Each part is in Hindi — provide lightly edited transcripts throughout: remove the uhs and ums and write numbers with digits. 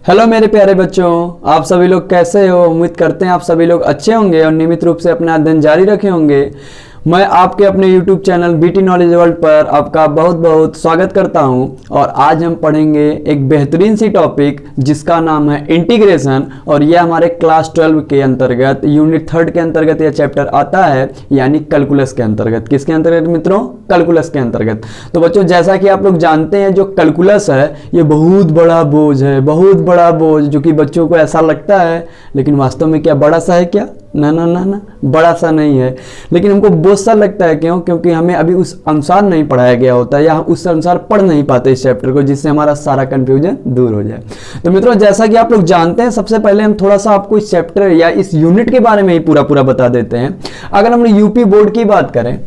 हेलो मेरे प्यारे बच्चों, आप सभी लोग कैसे हो। उम्मीद करते हैं आप सभी लोग अच्छे होंगे और नियमित रूप से अपना अध्ययन जारी रखे होंगे। मैं आपके अपने YouTube channel BT knowledge world पर आपका बहुत बहुत स्वागत करता हूं और आज हम पढ़ेंगे एक बेहतरीन सी टॉपिक जिसका नाम है इंटीग्रेशन। और यह हमारे क्लास 12 के अंतर्गत यूनिट 3 के अंतर्गत यह चैप्टर आता है, यानी कैलकुलस के अंतर्गत। किसके अंतर्गत मित्रों? कैलकुलस के अंतर्गत। तो बच्चों, जैसा कि आप लोग जानते हैं, जो कैलकुलस है ये बहुत बड़ा बोझ है, बहुत बड़ा बोझ, जो कि बच्चों को ऐसा लगता है, लेकिन वास्तव में क्या बड़ा सा है क्या? ना ना ना ना, बड़ा सा नहीं है। लेकिन हमको बोझ सा लगता है। क्यों? क्योंकि हमें अभी उस अनुसार नहीं पढ़ाया गया होता है या हम उस अनुसार पढ़ नहीं पाते इस चैप्टर को, जिससे हमारा सारा कंफ्यूजन दूर हो जाए। तो मित्रों, जैसा कि आप लोग जानते हैं, सबसे पहले हम थोड़ा सा आपको इस चैप्टर या इस यूनिट के बारे में ही पूरा बता देते हैं। अगर हम यूपी बोर्ड की बात करें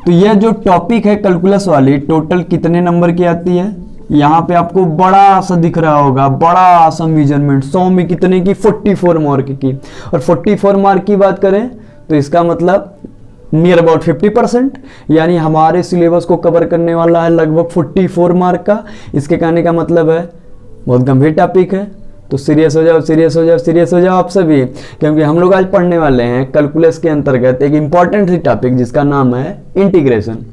तो यह जो टॉपिक है कैलकुलस वाली, टोटल कितने नंबर की आती है? यहाँ पे आपको बड़ा सा दिख रहा होगा, बड़ा सा मेजरमेंट। 100 में कितने की? 44 मार्क की। और 44 मार्क की बात करें तो इसका मतलब नियर अबाउट 50%, यानी हमारे सिलेबस को कवर करने वाला है लगभग 44 मार्क का। इसके कहने का मतलब है बहुत गंभीर टॉपिक है। तो सीरियस हो जाओ, सीरियस हो जाओ, सीरियस हो जाओ आप सभी, क्योंकि हम लोग आज पढ़ने वाले हैं कैलकुलस के अंतर्गत एक इंपॉर्टेंट सी टॉपिक जिसका नाम है इंटीग्रेशन।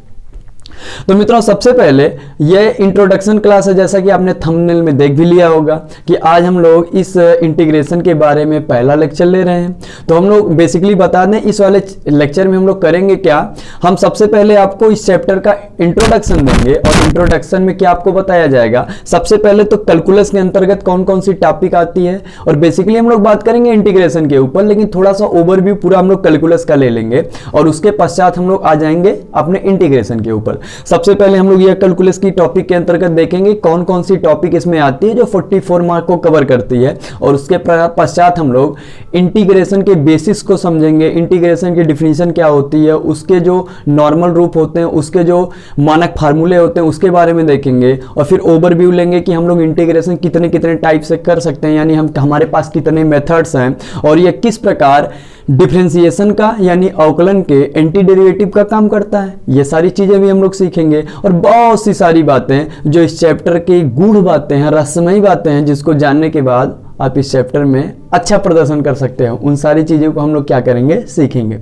तो मित्रों, सबसे पहले यह इंट्रोडक्शन क्लास है, जैसा कि आपने थंबनेल में देख भी लिया होगा कि आज हम लोग इस इंटीग्रेशन के बारे में पहला लेक्चर ले रहे हैं। तो हम लोग बेसिकली बता दें, इस वाले लेक्चर में हम लोग करेंगे क्या, हम सबसे पहले आपको इस चैप्टर का इंट्रोडक्शन देंगे। और इंट्रोडक्शन में क्या आपको बताया जाएगा? सबसे पहले तो कैलकुलस के अंतर्गत कौन कौन सी टॉपिक आती है, और बेसिकली हम लोग बात करेंगे इंटीग्रेशन के ऊपर, लेकिन थोड़ा सा ओवरव्यू पूरा हम लोग कैलकुलस का ले लेंगे। और उसके पश्चात हम लोग आ जाएंगे अपने इंटीग्रेशन के ऊपर। सबसे पहले हम लोग यह कैलकुलस की टॉपिक के अंतर्गत देखेंगे कौन कौन सी टॉपिक इसमें आती है जो 44 मार्क को कवर करती है। और उसके पश्चात हम लोग इंटीग्रेशन के बेसिस को समझेंगे, इंटीग्रेशन की डिफिनीशन क्या होती है, उसके जो नॉर्मल रूप होते हैं, उसके जो मानक फार्मूले होते हैं, उसके बारे में देखेंगे। और फिर ओवरव्यू लेंगे कि हम लोग इंटीग्रेशन कितने कितने टाइप से कर सकते हैं, यानी हमारे पास कितने मेथड्स हैं और यह किस प्रकार डिफरेंशिएशन का यानी अवकलन के एंटी डेरिवेटिव का काम करता है। ये सारी चीजें भी हम लोग सीखेंगे। और बहुत सी सारी बातें जो इस चैप्टर की गूढ़ बातें हैं, रहस्यमयी बातें हैं, जिसको जानने के बाद आप इस चैप्टर में अच्छा प्रदर्शन कर सकते हो, उन सारी चीजों को हम लोग क्या करेंगे, सीखेंगे।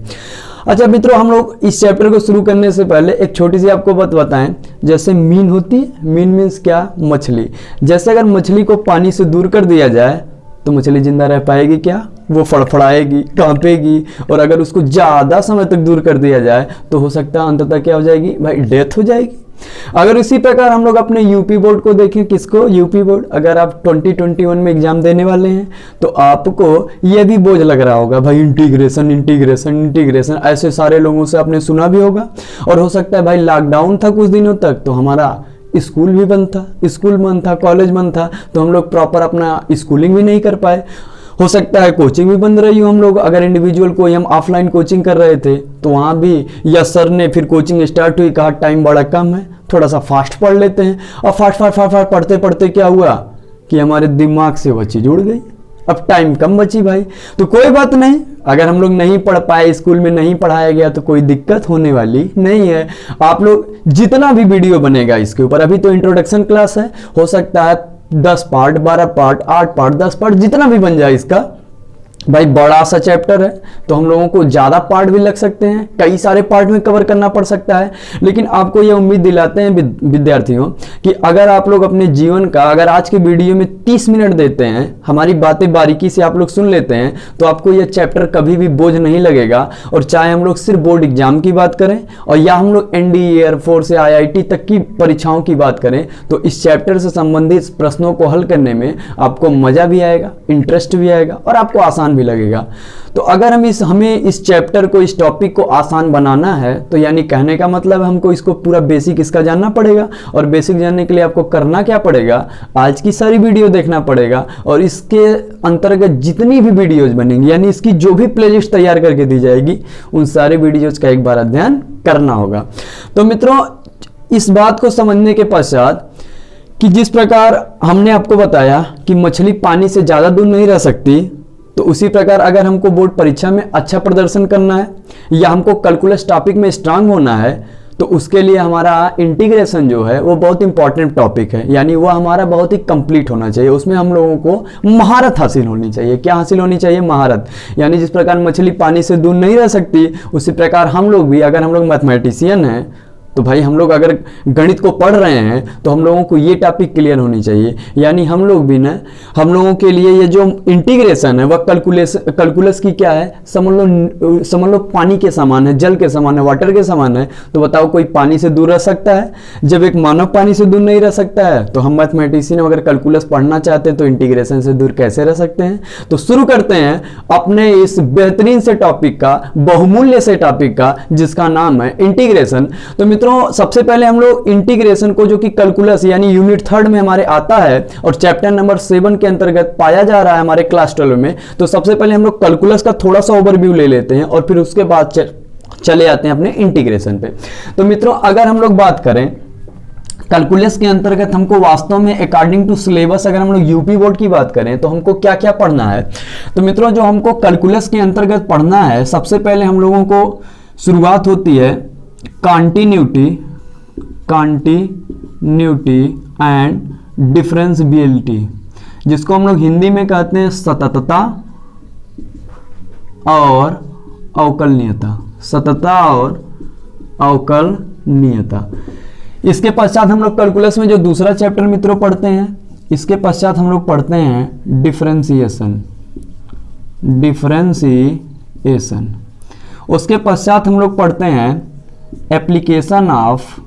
अच्छा मित्रों, हम लोग इस चैप्टर को शुरू करने से पहले एक छोटी सी आपको बात बताएं। जैसे मीन होती है, मीन मीन्स क्या? मछली। जैसे अगर मछली को पानी से दूर कर दिया जाए तो मछली जिंदा रह पाएगी क्या? वो फड़फड़ाएगी, कांपेगी। और अगर उसको ज्यादा समय तक दूर कर दिया जाए तो हो सकता है अंततः क्या हो जाएगी भाई? डेथ हो जाएगी। अगर इसी प्रकार हम लोग अपने यूपी बोर्ड को देखें, किसको? UP board. अगर आप 2021 में एग्जाम देने वाले हैं तो आपको यह भी बोझ लग रहा होगा भाई, इंटीग्रेशन इंटीग्रेशन इंटीग्रेशन। ऐसे सारे लोगों से आपने सुना भी होगा। और हो सकता है भाई लॉकडाउन था कुछ दिनों तक, तो हमारा स्कूल भी बंद था, स्कूल बंद था, कॉलेज बंद था, तो हम लोग प्रॉपर अपना स्कूलिंग भी नहीं कर पाए। हो सकता है कोचिंग भी बंद रही हो हम लोग। अगर इंडिविजुअल कोई हम ऑफलाइन कोचिंग कर रहे थे तो वहाँ भी या सर ने फिर कोचिंग स्टार्ट हुई, कहा टाइम बड़ा कम है, थोड़ा सा फास्ट पढ़ लेते हैं। और फास्ट पढ़ते पढ़ते क्या हुआ कि हमारे दिमाग से वो चीज उड़ गई। अब टाइम कम बची भाई, तो कोई बात नहीं। अगर हम लोग नहीं पढ़ पाए, स्कूल में नहीं पढ़ाया गया, तो कोई दिक्कत होने वाली नहीं है। आप लोग जितना भी वीडियो बनेगा इसके ऊपर, अभी तो इंट्रोडक्शन क्लास है, हो सकता है 10 पार्ट, 12 पार्ट, 8 पार्ट, 10 पार्ट, जितना भी बन जाए इसका। भाई बड़ा सा चैप्टर है तो हम लोगों को ज्यादा पार्ट भी लग सकते हैं, कई सारे पार्ट में कवर करना पड़ सकता है। लेकिन आपको यह उम्मीद दिलाते हैं विद्यार्थियों कि अगर आप लोग अपने जीवन का, अगर आज के वीडियो में 30 मिनट देते हैं, हमारी बातें बारीकी से आप लोग सुन लेते हैं, तो आपको यह चैप्टर कभी भी बोझ नहीं लगेगा। और चाहे हम लोग सिर्फ बोर्ड एग्जाम की बात करें और या हम लोग एनडीए, एयरफोर्स या IIT तक की परीक्षाओं की बात करें, तो इस चैप्टर से संबंधित प्रश्नों को हल करने में आपको मजा भी आएगा, इंटरेस्ट भी आएगा और आपको आसान भी लगेगा। तो अगर हमें इस चैप्टर को, इस टॉपिक को आसान बनाना है, तो यानी कहने का मतलब हमको इसको पूरा बेसिक इसका जानना पड़ेगा। और बेसिक जानने के लिए आपको करना क्या पड़ेगा? आज की सारी वीडियो देखना पड़ेगा। और इसके अंतर्गत जितनी भी वीडियोज बनेंगी, यानी इसकी जो भी प्लेलिस्ट तैयार करके दी जाएगी, उन सारे वीडियोज का एक बार अध्ययन करना होगा। तो मित्रों, इस बात को समझने के पश्चात कि जिस प्रकार हमने आपको बताया कि मछली पानी से ज्यादा दूर नहीं रह सकती, तो उसी प्रकार अगर हमको बोर्ड परीक्षा में अच्छा प्रदर्शन करना है या हमको कैलकुलस टॉपिक में स्ट्रांग होना है, तो उसके लिए हमारा इंटीग्रेशन जो है वो बहुत इंपॉर्टेंट टॉपिक है, यानी वो हमारा बहुत ही कंप्लीट होना चाहिए। उसमें हम लोगों को महारत हासिल होनी चाहिए। क्या हासिल होनी चाहिए? महारत। यानी जिस प्रकार मछली पानी से दूर नहीं रह सकती, उसी प्रकार हम लोग भी, अगर हम लोग मैथमेटिशियन हैं तो भाई हम लोग अगर गणित को पढ़ रहे हैं तो हम लोगों को ये टॉपिक क्लियर होनी चाहिए। यानी हम लोग भी ना, हम लोगों के लिए ये जो इंटीग्रेशन है वह कैलकुलस की क्या है, समझ लो पानी के समान है, जल के समान है, वाटर के समान है। तो बताओ कोई पानी से दूर रह सकता है? जब एक मानव पानी से दूर नहीं रह सकता है तो हम मैथमेटिशियन अगर कैलकुलस पढ़ना चाहते हैं तो इंटीग्रेशन से दूर कैसे रह सकते हैं? तो शुरू करते हैं अपने इस बेहतरीन से टॉपिक का, बहुमूल्य से टॉपिक का, जिसका नाम है इंटीग्रेशन। तो मित्रों सबसे पहले हम लोग इंटीग्रेशन को, जो कि कैलकुलस यानी यूनिट 3 में हमारे आता है और चैप्टर नंबर 7 के अंतर्गत पाया जा रहा है हमारे क्लास 12 में, तो सबसे पहले हम लोग कैलकुलस का थोड़ा सा ओवरव्यू ले लेते हैं और फिर उसके बाद चले आते हैं अपने इंटीग्रेशन पे। तो मित्रों अगर हम लोग बात करें कैलकुलस के अंतर्गत, हमको वास्तव में अकॉर्डिंग टू सिलेबस अगर हम लोग यूपी बोर्ड की बात करें तो हमको क्या क्या पढ़ना है। तो मित्रों जो हमको कैलकुलस के अंतर्गत पढ़ना है, सबसे पहले हम लोगों को शुरुआत होती है कॉन्टिन्यूटी एंड डिफरेंशियबिलिटी, जिसको हम लोग हिंदी में कहते हैं सततता और अवकलनीयता। सततता और अवकलनीयता। इसके पश्चात हम लोग कैलकुलस में जो दूसरा चैप्टर मित्रों पढ़ते हैं, इसके पश्चात हम लोग पढ़ते हैं डिफरेंशिएशन। उसके पश्चात हम लोग पढ़ते हैं एप्लीकेशन ऑफ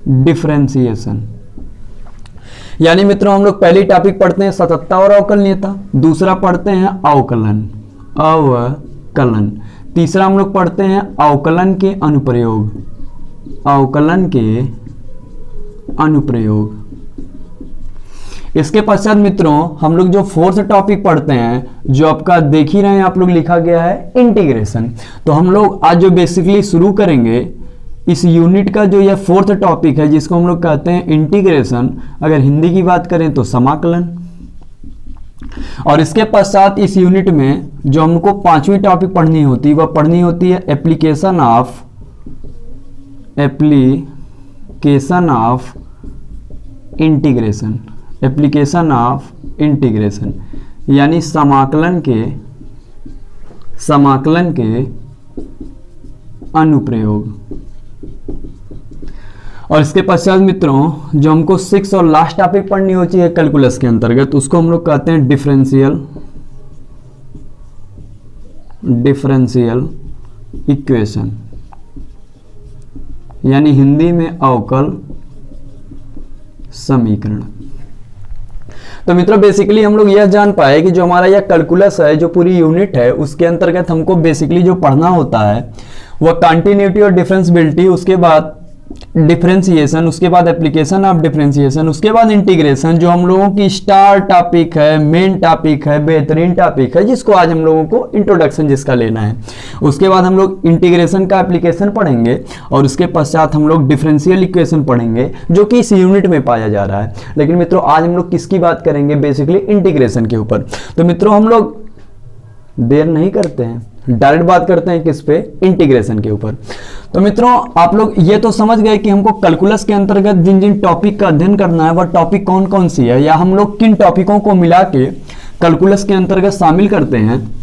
डिफरेंशिएशन। यानी मित्रों हम लोग पहली टॉपिक पढ़ते हैं सततता और अवकलनीयता, दूसरा पढ़ते हैं अवकलन, तीसरा हम लोग पढ़ते हैं अवकलन के अनुप्रयोग। इसके पश्चात मित्रों हम लोग जो फोर्थ टॉपिक पढ़ते हैं, जो आपका देख ही रहे हैं आप लोग, लिखा गया है इंटीग्रेशन। तो हम लोग आज जो बेसिकली शुरू करेंगे इस यूनिट का, जो यह फोर्थ टॉपिक है जिसको हम लोग कहते हैं इंटीग्रेशन, अगर हिंदी की बात करें तो समाकलन। और इसके पश्चात इस यूनिट में जो हमको 5वीं टॉपिक पढ़नी होती है वह पढ़नी होती है एप्लीकेशन ऑफ इंटीग्रेशन, यानी समाकलन के अनुप्रयोग। और इसके पश्चात मित्रों जो हमको 6th और लास्ट टॉपिक पढ़नी होती है कैलकुलस के अंतर्गत, उसको हम लोग कहते हैं डिफरेंशियल इक्वेशन, यानी हिंदी में अवकल समीकरण। तो मित्रों बेसिकली हम लोग यह जान पाए कि जो हमारा यह कैलकुलस है, जो पूरी यूनिट है, उसके अंतर्गत हमको बेसिकली जो पढ़ना होता है वह कंटिन्यूटी और डिफरेंशियबिलिटी, उसके बाद डिफरेंशिएशन, उसके बाद एप्लीकेशन ऑफ डिफरेंशिएशन, उसके बाद इंटीग्रेशन, जो हम लोगों की स्टार टॉपिक है, मेन टॉपिक है, बेहतरीन टॉपिक है, जिसको आज हम लोगों को इंट्रोडक्शन जिसका लेना है। उसके बाद हम लोग इंटीग्रेशन का एप्लीकेशन पढ़ेंगे और उसके पश्चात हम लोग डिफरेंशियल इक्वेशन पढ़ेंगे, जो कि इस यूनिट में पाया जा रहा है। लेकिन मित्रों आज हम लोग किसकी बात करेंगे? बेसिकली इंटीग्रेशन के ऊपर। तो मित्रों हम लोग देर नहीं करते हैं, डायरेक्ट बात करते हैं किस पे? इंटीग्रेशन के ऊपर। तो मित्रों आप लोग ये तो समझ गए कि हमको कैलकुलस के अंतर्गत जिन जिन टॉपिक का अध्ययन करना है वह टॉपिक कौन कौन सी है, या हम लोग किन टॉपिकों को मिला के कैलकुलस के अंतर्गत शामिल करते हैं।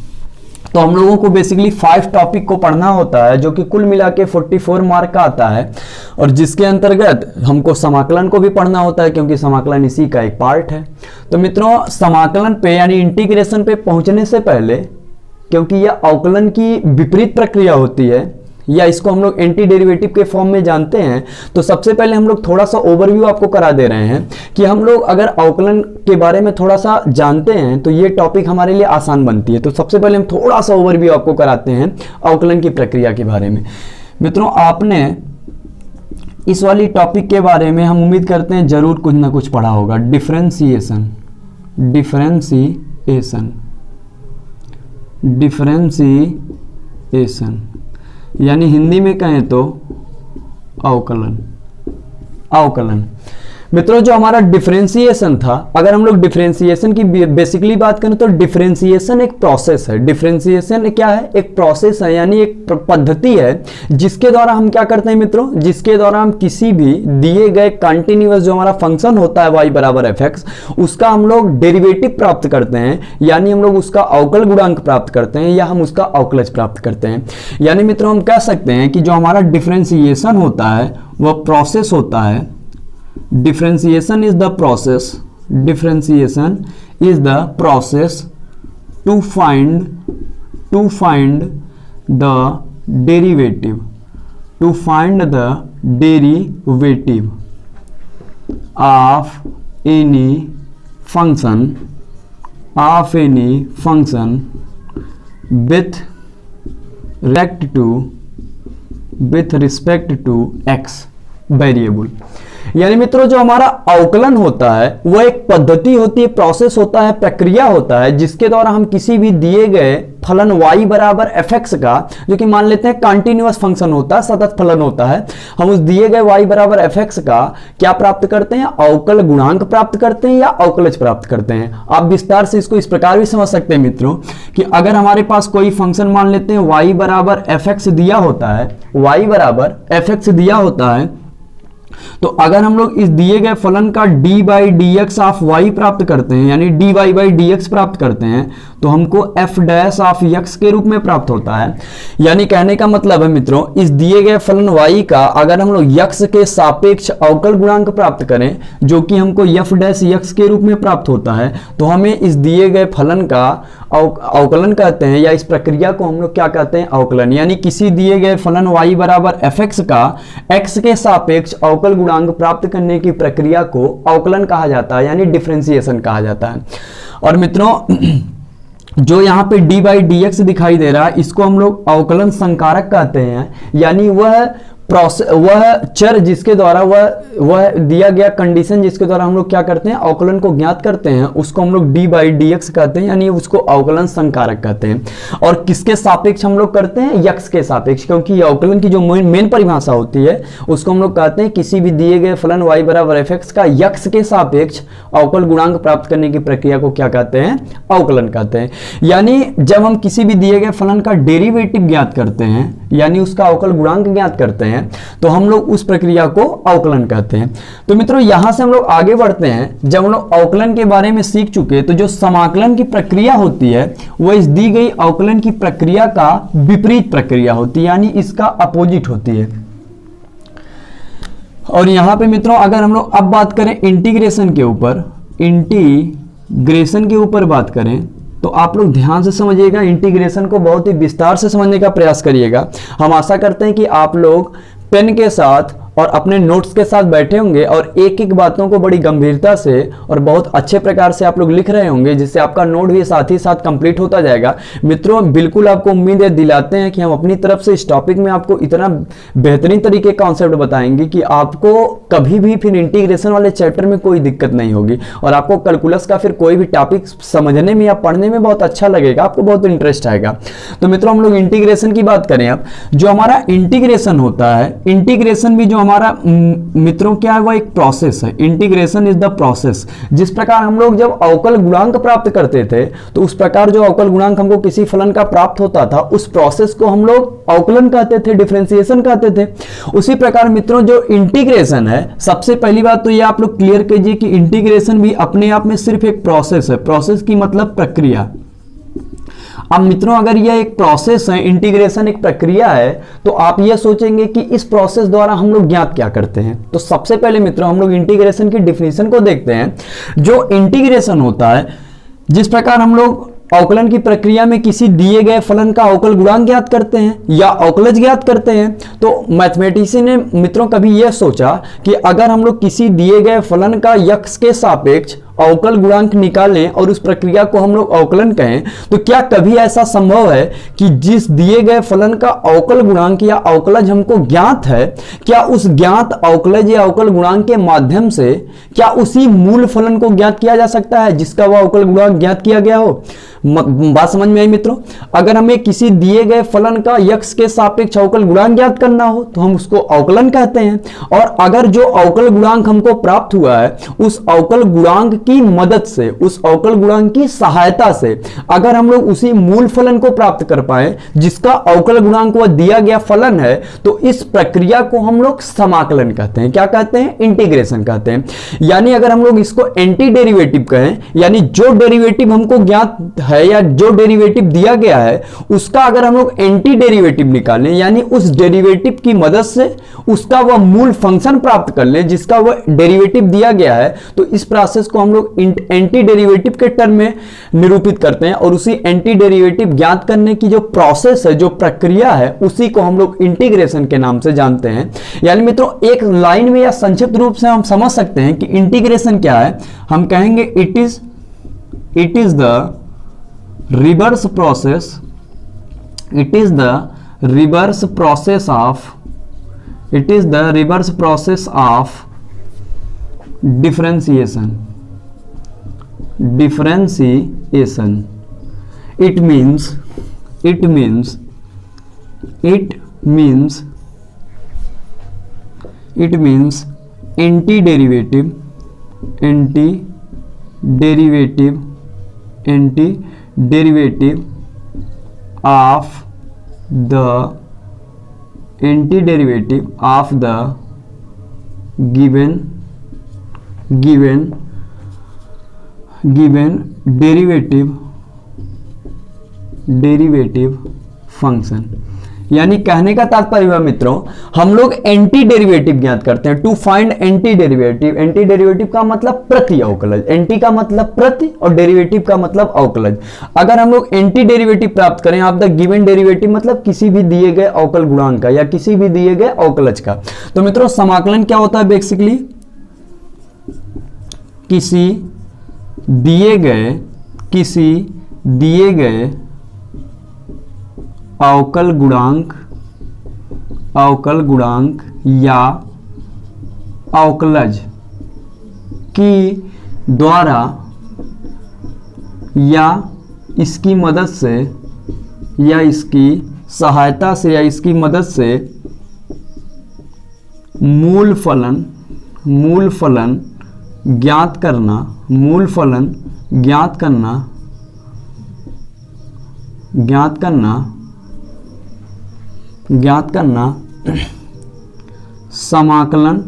तो हम लोगों को बेसिकली 5 टॉपिक को पढ़ना होता है, जो कि कुल मिला के 44 मार्क का आता है, और जिसके अंतर्गत हमको समाकलन को भी पढ़ना होता है, क्योंकि समाकलन इसी का एक पार्ट है। तो मित्रों समाकलन पे यानी इंटीग्रेशन पे पहुंचने से पहले, क्योंकि यह अवकलन की विपरीत प्रक्रिया होती है, या इसको हम लोग एंटी डेरिवेटिव के फॉर्म में जानते हैं, तो सबसे पहले हम लोग थोड़ा सा ओवरव्यू आपको करा दे रहे हैं कि हम लोग अगर अवकलन के बारे में थोड़ा सा जानते हैं तो ये टॉपिक हमारे लिए आसान बनती है। तो सबसे पहले हम थोड़ा सा ओवरव्यू आपको कराते हैं अवकलन की प्रक्रिया के बारे में। मित्रों आपने इस वाली टॉपिक के बारे में हम उम्मीद करते हैं जरूर कुछ ना कुछ पढ़ा होगा। डिफरेंशिएशन यानी हिंदी में कहें तो अवकलन। मित्रों जो हमारा डिफरेंशिएशन था, अगर हम लोग डिफरेंशिएशन की बेसिकली बात करें तो डिफरेंशिएशन एक प्रोसेस है। डिफरेंशिएशन क्या है? एक प्रोसेस है, यानी एक पद्धति है जिसके द्वारा हम क्या करते हैं मित्रों, जिसके द्वारा हम किसी भी दिए गए कंटिन्यूअस जो हमारा फंक्शन होता है y बराबर fx, उसका हम लोग डेरिवेटिव प्राप्त करते हैं, यानी हम लोग उसका अवकल गुणांक प्राप्त करते हैं या हम उसका अवकलज प्राप्त करते हैं। यानी मित्रों हम कह सकते हैं कि जो हमारा डिफरेंशिएशन होता है वह प्रोसेस होता है। Differentiation is the process. Differentiation is the process to find the derivative. To find the derivative of any function with respect to x variable. यानी मित्रों जो हमारा अवकलन होता है वो एक पद्धति होती है, प्रोसेस होता है, प्रक्रिया होता है जिसके द्वारा हम किसी भी दिए गए फलन y बराबर fx का, जो कि मान लेते हैं कंटिन्यूअस फंक्शन होता है, सतत फलन होता है, हम उस दिए गए y बराबर fx का क्या प्राप्त करते हैं? अवकल गुणांक प्राप्त करते हैं या अवकलज प्राप्त करते हैं। आप विस्तार से इसको इस प्रकार भी समझ सकते हैं मित्रों कि अगर हमारे पास कोई फंक्शन मान लेते हैं y बराबर fx दिया होता है, y बराबर fx दिया होता है, तो अगर हम लोग इस दिए गए फलन का d by d x of y प्राप्त करते हैं, यानी d y by d x प्राप्त करते हैं, तो हमको एफ डैश ऑफ एक्स के रूप में प्राप्त होता है। यानी कहने का मतलब है मित्रों, इस दिए गए फलन वाई का अगर हम लोग एक्स के सापेक्ष अवकल गुणांक प्राप्त करें, जो कि हमको एफ डैश एक्स के रूप में प्राप्त होता है, तो हमें इस दिए गए फलन का अवकलन कहते हैं, या इस प्रक्रिया को हम लोग क्या कहते हैं? अवकलन। यानी किसी दिए गए फलन y बराबर fx का x के सापेक्ष अवकल गुणांक प्राप्त करने की प्रक्रिया को अवकलन कहा जाता है, यानी डिफरेंशिएशन कहा जाता है। और मित्रों जो यहाँ पे डी बाई डी एक्स दिखाई दे रहा है, इसको हम लोग अवकलन संकारक कहते हैं, यानी वह चर जिसके द्वारा वह दिया गया कंडीशन जिसके द्वारा हम लोग क्या करते हैं? अवकलन को ज्ञात करते हैं, उसको हम लोग डी बाई डी एक्स कहते हैं, यानी उसको अवकलन संकारक कहते हैं। और किसके सापेक्ष हम लोग करते हैं? यक्स के सापेक्ष, क्योंकि अवकलन की जो मेन परिभाषा होती है उसको हम लोग कहते हैं किसी भी दिए गए फलन y बराबर fx का यक्स के सापेक्ष अवकल गुणांक प्राप्त करने की प्रक्रिया को क्या कहते हैं? अवकलन कहते हैं। यानी जब हम किसी भी दिए गए फलन का डेरिवेटिव ज्ञात करते हैं, यानी उसका अवकल गुणांक ज्ञात करते हैं, तो हम लोग उस प्रक्रिया को अवकलन कहते हैं। तो मित्रों यहां से हम लोग आगे बढ़ते हैं। जब हम लोग अवकलन के बारे में सीख चुके, तो जो समाकलन की प्रक्रिया होती है वह इस दी गई अवकलन की प्रक्रिया का विपरीत प्रक्रिया होती है, यानी इसका अपोजिट होती है। और यहां पे मित्रों अगर हम लोग अब बात करें इंटीग्रेशन के ऊपर बात करें, तो आप लोग ध्यान से समझिएगा, इंटीग्रेशन को बहुत ही विस्तार से समझने का प्रयास करिएगा। हम आशा करते हैं कि आप लोग पेन के साथ और अपने नोट्स के साथ बैठे होंगे और एक एक बातों को बड़ी गंभीरता से और बहुत अच्छे प्रकार से आप लोग लिख रहे होंगे, जिससे आपका नोट भी साथ ही साथ कंप्लीट होता जाएगा। मित्रों बिल्कुल आपको उम्मीद दिलाते हैं कि हम अपनी तरफ से इस टॉपिक में आपको इतना बेहतरीन तरीके का कॉन्सेप्ट बताएंगे कि आपको कभी भी फिर इंटीग्रेशन वाले चैप्टर में कोई दिक्कत नहीं होगी और आपको कैलकुलस का फिर कोई भी टॉपिक समझने में या पढ़ने में बहुत अच्छा लगेगा, आपको बहुत इंटरेस्ट आएगा। तो मित्रों हम लोग इंटीग्रेशन की बात करें। अब जो हमारा इंटीग्रेशन होता है, इंटीग्रेशन भी जो हमारा मित्रों क्या है, वह एक प्रोसेस है। Integration is the process. जिस प्रकार हम लोग जब अवकल गुणांक प्राप्त करते थे, तो उस प्रकार जो अवकल गुणांक हमको किसी फलन का प्राप्त होता था, उस प्रोसेस को हम लोग अवकलन कहते थे, डिफरेंशिएशन कहते थे। उसी प्रकार मित्रों जो इंटीग्रेशन है, सबसे पहली बात तो ये आप लोग क्लियर कीजिए कि इंटीग्रेशन भी अपने आप में सिर्फ एक प्रोसेस है। प्रोसेस की मतलब प्रक्रिया। अब मित्रों अगर यह एक प्रोसेस है, इंटीग्रेशन एक प्रक्रिया है, तो आप यह सोचेंगे कि इस प्रोसेस द्वारा हम लोग ज्ञात क्या करते हैं। तो सबसे पहले मित्रों हम लोग इंटीग्रेशन की डिफिनीशन को देखते हैं। जो इंटीग्रेशन होता है, जिस प्रकार हम लोग अवकलन की प्रक्रिया में किसी दिए गए फलन का अवकल गुणांक ज्ञात करते हैं या अवकलज ज्ञात करते हैं, तो मैथमेटिशियन ने मित्रों कभी यह सोचा कि अगर हम लोग किसी दिए गए फलन का यक्स के सापेक्ष अवकल गुणांक निकालें और उस प्रक्रिया को हम लोग अवकलन कहें, तो क्या कभी ऐसा संभव है कि जिस दिए गए फलन का अवकल गुणांक या अवकलज हमको ज्ञात है, क्या उस ज्ञात अवकलज या अवकल गुणांक के माध्यम से क्या उसी मूल फलन को ज्ञात किया जा सकता है जिसका वह अवकल गुणांक ज्ञात किया गया हो? बात समझ में आई मित्रों? अगर हमें किसी दिए गए फलन का x के सापेक्ष अवकल गुणांक ज्ञात करना हो तो हम उसको अवकलन कहते हैं, और अगर जो अवकल गुणांक हमको प्राप्त हुआ है उस अवकल गुणांक की मदद से, उस अवकल गुणांक की सहायता से अगर हम लोग उसी मूल फलन को प्राप्त कर पाए जिसका अवकल गुणांक वह दिया गया फलन है, तो इस प्रक्रिया को हम लोग समाकलन कहते हैं। क्या कहते हैं? इंटीग्रेशन कहते हैं। यानी अगर हम लोग इसको एंटी डेरिवेटिव कहें, यानी जो डेरिवेटिव हमको ज्ञात है या जो डेरिवेटिव दिया गया है उसका अगर हम लोग एंटी डेरिवेटिव निकालें, यानी उस डेरिवेटिव की मदद से उसका वह मूल फंक्शन प्राप्त कर लें जिसका वह डेरिवेटिव दिया गया है, तो इस प्रोसेस को हम लोग एंटी डेरिवेटिव के टर्म में निरूपित करते हैं, और उसी एंटी डेरिवेटिव ज्ञात करने की जो प्रोसेस है, जो प्रक्रिया है, उसी को हम लोग इंटीग्रेशन के नाम से जानते हैं। यानी मित्रों एक लाइन में या संक्षिप्त रूप से हम समझ सकते हैं कि इंटीग्रेशन क्या है। हम कहेंगे it is the reverse process, it is the reverse process of differentiation. It means anti-derivative of the given derivative function। यानी कहने का तात्पर्य हुआ मित्रों, हम लोग एंटी डेरिवेटिव ज्ञात करते हैं। To find anti derivative, anti derivative का मतलब प्रति अवकलज, एंटी का मतलब प्रति और डेरिवेटिव का मतलब अवकलज। अगर हम लोग एंटी डेरिवेटिव प्राप्त करें ऑफ द गिवन डेरिवेटिव, मतलब किसी भी दिए गए अवकल गुणांक का या किसी भी दिए गए अवकलज का, तो मित्रों समाकलन क्या होता है? बेसिकली किसी दिए गए अवकल गुणांक या अवकलज की द्वारा या इसकी मदद से या इसकी सहायता से या इसकी मदद से मूल फलन ज्ञात करना समाकलन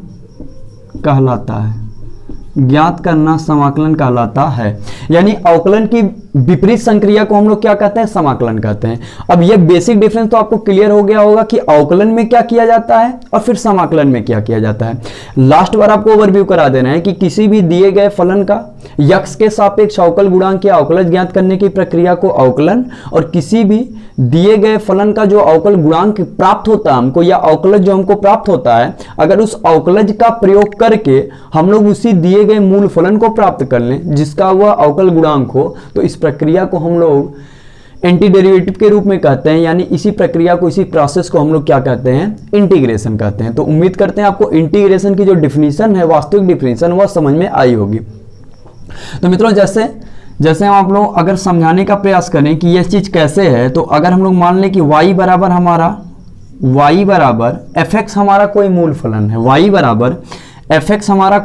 कहलाता है। यानी अवकलन की विपरीत संक्रिया को हम लोग क्या कहते हैं? समाकलन कहते हैं। अब ये बेसिक डिफरेंस तो आपको क्लियर हो गया होगा कि अवकलन में क्या किया जाता है और फिर समाकलन में क्या किया जाता है। लास्ट बार आपको ओवरव्यू करा देना है कि किसी भी दिए गए फलन का x के सापेक्ष अवकल गुणांक या अवकलज ज्ञात करने की प्रक्रिया को अवकलन, और किसी भी दिए गए फलन का जो अवकल गुणांक प्राप्त होता है हमको या अवकलज जो हमको प्राप्त होता है, अगर उस अवकलज का प्रयोग करके हम लोग उसी दिए गए मूल फलन को प्राप्त कर लें जिसका वह अवकल गुणांक हो, तो इस प्रक्रिया को हम लोग एंटी डेरिवेटिव के रूप में कहते हैं। यानी इसी प्रक्रिया को, इसी प्रोसेस को हम लोग क्या कहते हैं? इंटीग्रेशन कहते हैं। तो उम्मीद करते हैं आपको इंटीग्रेशन की जो डिफिनीशन है, वास्तविक डिफिनीशन, वह समझ में आई होगी। तो मित्रों जैसे हम आप लोग अगर समझाने का प्रयास करें कि यह चीज कैसे है, तो अगर हम लोग मान लें कि y बराबर fx हमारा कोई मूल फलन है, y बराबर fx हमारा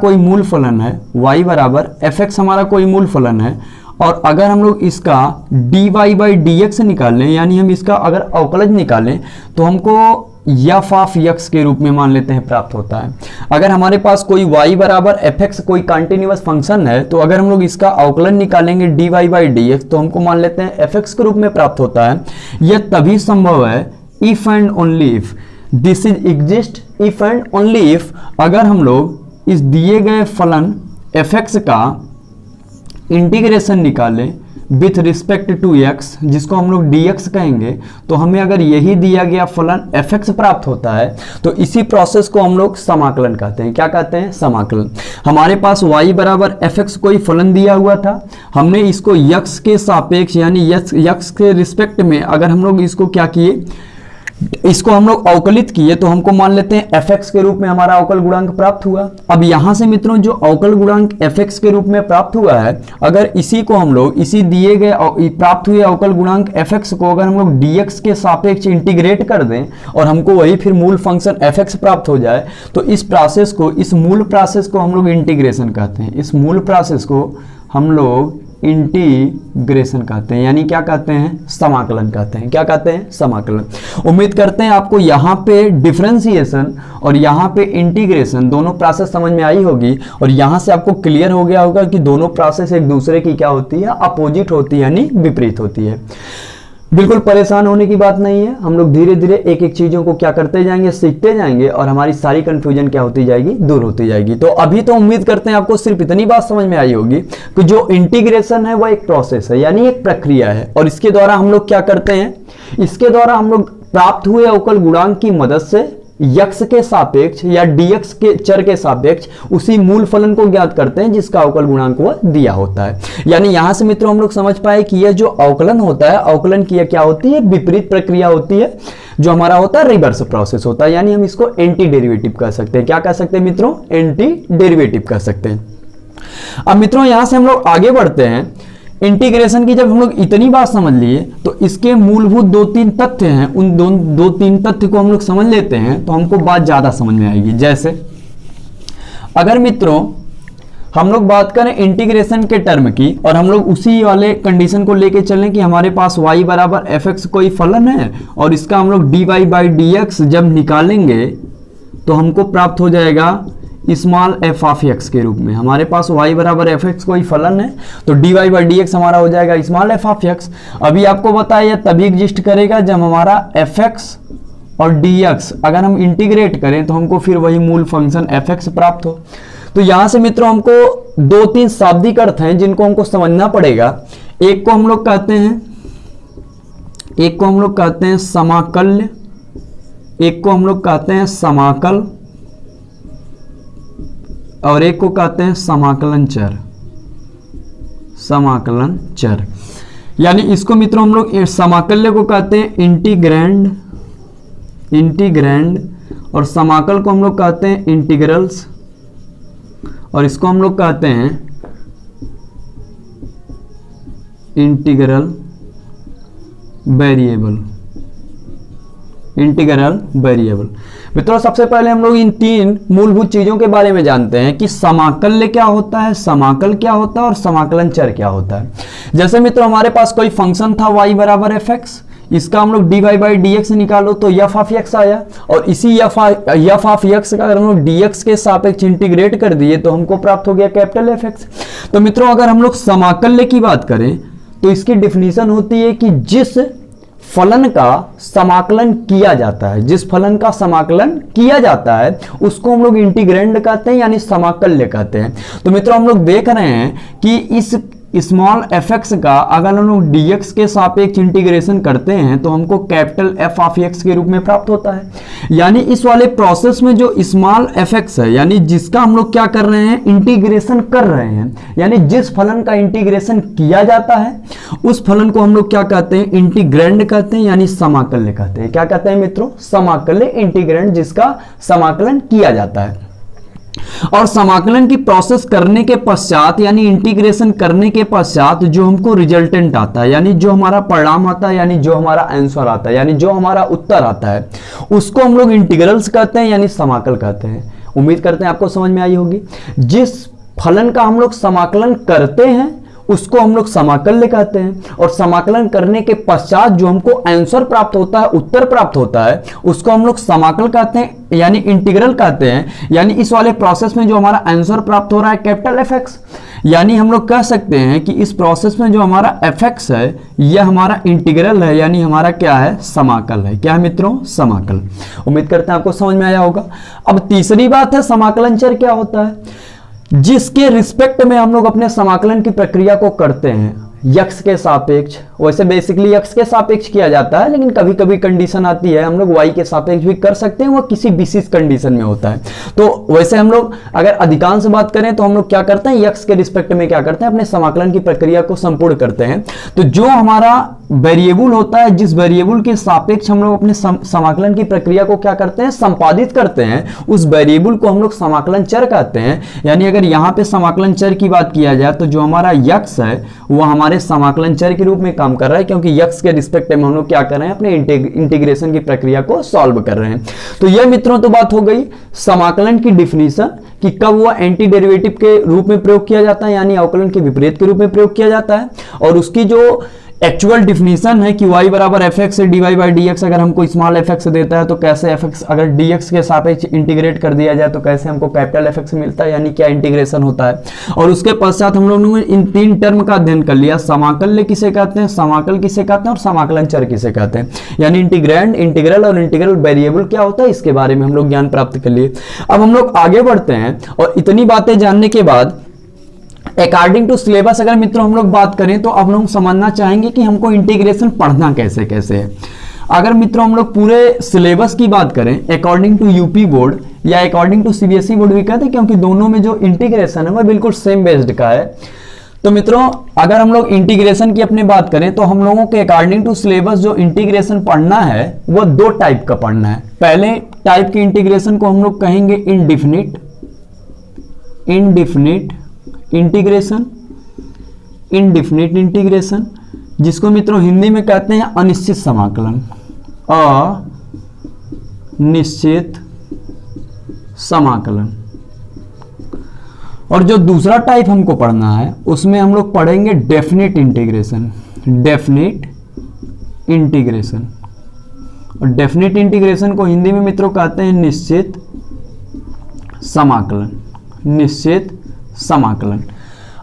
कोई मूल फलन है, और अगर हम लोग इसका dy बाई dx निकालें, यानी हम इसका अगर अवकलज निकालें, तो हमको f ऑफ x के रूप में मान लेते हैं प्राप्त होता है। अगर हमारे पास कोई y बराबर fx कोई कंटिन्यूअस फंक्शन है, तो अगर हम लोग इसका अवकलन निकालेंगे dy बाई dx, तो हमको मान लेते हैं fx के रूप में प्राप्त होता है। यह तभी संभव है if and only if this is exist, if and only if अगर हम लोग इस दिए गए फलन fx का इंटीग्रेशन निकालें विथ रिस्पेक्ट टू x, जिसको हम लोग dx कहेंगे, तो हमें अगर यही दिया गया फलन fx प्राप्त होता है तो इसी प्रोसेस को हम लोग समाकलन कहते हैं। क्या कहते हैं? समाकलन। हमारे पास y बराबर fx कोई फलन दिया हुआ था, हमने इसको x के सापेक्ष यानी x के रिस्पेक्ट में अगर हम लोग इसको क्या किए, इसको हम लोग अवकलित किए, तो हमको मान लेते हैं fx के रूप में हमारा अवकल गुणांक प्राप्त हुआ। अब यहां से मित्रों जो अवकल गुणांक fx के रूप में प्राप्त हुआ है, अगर इसी को हम लोग इसी दिए गए प्राप्त हुए अवकल गुणांक fx को अगर हम लोग dx के सापेक्ष इंटीग्रेट कर दें और हमको वही फिर मूल फंक्शन fx प्राप्त हो जाए, तो इस मूल प्रोसेस को हम लोग इंटीग्रेशन कहते हैं। इस मूल प्रोसेस को हम लोग इंटीग्रेशन कहते हैं, यानी क्या कहते हैं? समाकलन कहते हैं। क्या कहते हैं? समाकलन। उम्मीद करते हैं आपको यहाँ पे डिफरेंशिएशन और यहाँ पे इंटीग्रेशन दोनों प्रोसेस समझ में आई होगी, और यहाँ से आपको क्लियर हो गया होगा कि दोनों प्रोसेस एक दूसरे की क्या होती है? अपोजिट होती है, यानी विपरीत होती है। बिल्कुल परेशान होने की बात नहीं है, हम लोग धीरे धीरे एक एक चीजों को क्या करते जाएंगे, सीखते जाएंगे, और हमारी सारी कंफ्यूजन क्या होती जाएगी? दूर होती जाएगी। तो अभी तो उम्मीद करते हैं आपको सिर्फ इतनी बात समझ में आई होगी कि जो इंटीग्रेशन है वो एक प्रोसेस है, यानी एक प्रक्रिया है, और इसके द्वारा हम लोग क्या करते हैं? इसके द्वारा हम लोग प्राप्त हुए अवकल गुणांक की मदद से x के सापेक्ष या dx के चर के सापेक्ष उसी मूल फलन को ज्ञात करते हैं जिसका अवकल गुणांक वह दिया होता है। यानी यहां से मित्रों हम लोग समझ पाए कि यह जो अवकलन होता है, अवकलन की क्या होती है? विपरीत प्रक्रिया होती है, जो हमारा होता है रिवर्स प्रोसेस होता है, यानी हम इसको एंटी डेरिवेटिव कह सकते हैं। क्या कह सकते हैं मित्रों? एंटी डेरिवेटिव कह सकते हैं। अब मित्रों यहां से हम लोग आगे बढ़ते हैं। इंटीग्रेशन की जब हम लोग इतनी बात समझ लिए, तो इसके मूलभूत 2-3 तथ्य हैं, उन 2-3 तथ्य को हम लोग समझ लेते हैं तो हमको बात ज्यादा समझ में आएगी। जैसे अगर मित्रों हम लोग बात करें इंटीग्रेशन के टर्म की, और हम लोग उसी वाले कंडीशन को लेके चलें कि हमारे पास y बराबर fx कोई फलन है, और इसका हम लोग dy बाई dx जब निकालेंगे तो हमको प्राप्त हो जाएगा स्मॉल f ऑफ x के रूप में। हमारे पास y बराबर fx कोई फलन है, तो dy बाई dx हमारा हो जाएगा स्मॉल f ऑफ x। अभी आपको बताया यह तभी एग्जिस्ट करेगा जब हमारा fx और dx अगर हम इंटीग्रेट करें तो हमको फिर वही मूल फंक्शन fx प्राप्त हो। तो यहां से मित्रों हमको 2-3 शाब्दिक अर्थ हैं जिनको हमको समझना पड़ेगा। एक को हम लोग कहते हैं समाकल्य, एक को हम लोग कहते हैं समाकल, और एक को कहते हैं समाकलन चर। समाकलन चर यानी इसको मित्रों हम लोग समाकल्य को कहते हैं इंटीग्रैंड, और समाकल को हम लोग कहते हैं इंटीग्रल्स, और इसको हम लोग कहते हैं इंटीग्रल वेरिएबल। मित्रों सबसे पहले हम लोग इन 3 मूलभूत चीजों के बारे में जानते हैं कि समाकल्य क्या होता है, समाकल क्या होता है, और समाकलन चर क्या होता है। जैसे मित्रों हमारे पास कोई फंक्शन था y बराबर fx, इसका हम लोग dy बाई dx निकालो तो f ऑफ x आया, और इसी f ऑफ x का अगर हम लोग dx के सापेक्ष इंटीग्रेट कर दिए तो हमको प्राप्त हो गया कैपिटल fx। तो मित्रों अगर हम लोग समाकल्य की बात करें तो इसकी डिफिनीशन होती है कि जिस फलन का समाकलन किया जाता है, जिस फलन का समाकलन किया जाता है उसको हम लोग इंटीग्रैंड कहते हैं, यानी समाकल्य कहते हैं। तो मित्रों हम लोग देख रहे हैं कि इस स्मॉल fx का अगर हम लोग dx के सापेक्ष इंटीग्रेशन करते हैं तो हमको कैपिटल f ऑफ x के रूप में प्राप्त होता है। यानी इस वाले प्रोसेस में जो स्मॉल fx है, यानी जिसका हम लोग क्या कर रहे हैं, इंटीग्रेशन कर रहे हैं, यानी जिस फलन का इंटीग्रेशन किया जाता है उस फलन को हम लोग क्या कहते हैं, इंटीग्रैंड कहते हैं, यानी समाकल्य कहते हैं। क्या कहते हैं मित्रों? समाकल्य, इंटीग्रैंड, जिसका समाकलन किया जाता है। और समाकलन की प्रोसेस करने के पश्चात यानी इंटीग्रेशन करने के पश्चात जो हमको रिजल्टेंट आता है, यानी जो हमारा परिणाम आता है, यानी जो हमारा आंसर आता है, यानी जो हमारा उत्तर आता है, उसको हम लोग इंटीग्रल्स कहते हैं, यानी समाकल कहते हैं। उम्मीद करते हैं आपको समझ में आई होगी। जिस फलन का हम लोग समाकलन करते हैं उसको हम लोग समाकल्य कहते हैं, और समाकलन करने के पश्चात जो हमको आंसर प्राप्त होता है, उत्तर प्राप्त होता है, उसको हम लोग समाकल कहते हैं, यानी इंटीग्रल कहते हैं। यानी इस वाले प्रोसेस में जो हमारा आंसर प्राप्त हो रहा है कैपिटल fx, यानी हम लोग कह सकते हैं कि इस प्रोसेस में जो हमारा fx है यह हमारा इंटीग्रल है, यानी हमारा क्या है, समाकल है। क्या है मित्रों? समाकल। उम्मीद करते हैं आपको समझ में आया होगा। अब तीसरी बात है समाकलन चर क्या होता है, जिसके रिस्पेक्ट में हम लोग अपने समाकलन की प्रक्रिया को करते हैं। यक्स के सापेक्ष, वैसे बेसिकली यक्स के सापेक्ष किया जाता है, लेकिन कभी कभी कंडीशन आती है हम लोग वाई के सापेक्ष भी कर सकते हैं, वो किसी विशेष कंडीशन में होता है। तो वैसे हम लोग अगर अधिकांश बात करें तो हम लोग क्या करते हैं, यक्स के रिस्पेक्ट में क्या करते हैं, अपने समाकलन की प्रक्रिया को संपूर्ण करते हैं। तो जो हमारा वेरिएबल होता है, जिस वेरिएबल के सापेक्ष हम लोग अपने समाकलन की प्रक्रिया को क्या करते हैं, संपादित करते हैं, उस वेरिएबल को हम लोग समाकलन चर कहते हैं। यानी अगर यहाँ पे समाकलन चर की बात किया जाए तो जो हमारा यक्स है वो हमारे समाकलन चर के रूप में काम कर रहा है, क्योंकि यक्स के रिस्पेक्ट में हम लोग क्या कर रहे हैं, अपने इंटीग्रेशन की प्रक्रिया को सॉल्व कर रहे हैं। तो यह मित्रों तो बात हो गई समाकलन की डिफिनीशन कि कब वह एंटी डेरिवेटिव के रूप में प्रयोग किया जाता है, यानी अवकलन के विपरीत के रूप में प्रयोग किया जाता है। और उसकी जो एक्चुअल डिफिनीशन है कि y बराबर f x d y by d x, अगर हमको स्मॉल एफ एक्स देता है तो कैसे एफ एक्स अगर डी एक्स के सापेक्ष इंटीग्रेट कर दिया जाए तो कैसे हमको कैपिटल एफ एक्स मिलता है, यानी क्या इंटीग्रेशन होता है। और उसके पश्चात हम लोगों ने इन तीन टर्म का अध्ययन कर लिया, समाकल्य किसे कहते हैं, समाकल किसे कहते हैं और समाकलन चर किसे कहते हैं, यानी इंटीग्रैंड, इंटीग्रल और इंटीग्रल वेरिएबल क्या होता है, इसके बारे में हम लोग ज्ञान प्राप्त कर लिए। अब हम लोग आगे बढ़ते हैं और इतनी बातें जानने के बाद अकॉर्डिंग टू सिलेबस अगर मित्रों हम लोग बात करें तो अब लोग समझना चाहेंगे कि हमको इंटीग्रेशन पढ़ना कैसे कैसे है। अगर मित्रों हम लोग पूरे सिलेबस की बात करें अकॉर्डिंग टू यूपी बोर्ड या अकॉर्डिंग टू सीबीएसई बोर्ड भी कहते हैं, क्योंकि दोनों में जो इंटीग्रेशन है वह बिल्कुल सेम बेस्ड का है। तो मित्रों अगर हम लोग इंटीग्रेशन की अपनी बात करें तो हम लोगों के अकॉर्डिंग टू सिलेबस जो इंटीग्रेशन पढ़ना है वो दो टाइप का पढ़ना है। पहले टाइप के इंटीग्रेशन को हम लोग कहेंगे इनडिफिनिट इंटीग्रेशन, इनडिफिनिट इंटीग्रेशन, जिसको मित्रों हिंदी में कहते हैं अनिश्चित समाकलन, अनिश्चित समाकलन। और जो दूसरा टाइप हमको पढ़ना है उसमें हम लोग पढ़ेंगे डेफिनिट इंटीग्रेशन, डेफिनिट इंटीग्रेशन। और डेफिनिट इंटीग्रेशन को हिंदी में मित्रों कहते हैं निश्चित समाकलन, निश्चित समाकलन।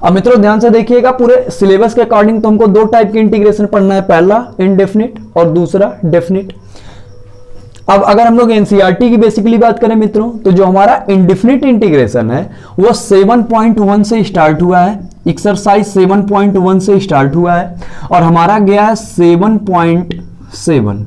अब मित्रों ध्यान से देखिएगा, पूरे सिलेबस के अकॉर्डिंग तो हमको दो टाइप के इंटीग्रेशन पढ़ना है, पहला इनडेफिनिट और दूसरा डेफिनिट। अब अगर हम लोग एनसीईआरटी की बेसिकली बात करें मित्रों तो जो हमारा इनडेफिनिट इंटीग्रेशन है वो 7.1 से स्टार्ट हुआ है, एक्सरसाइज 7.1 से स्टार्ट हुआ है और हमारा गया है 7.7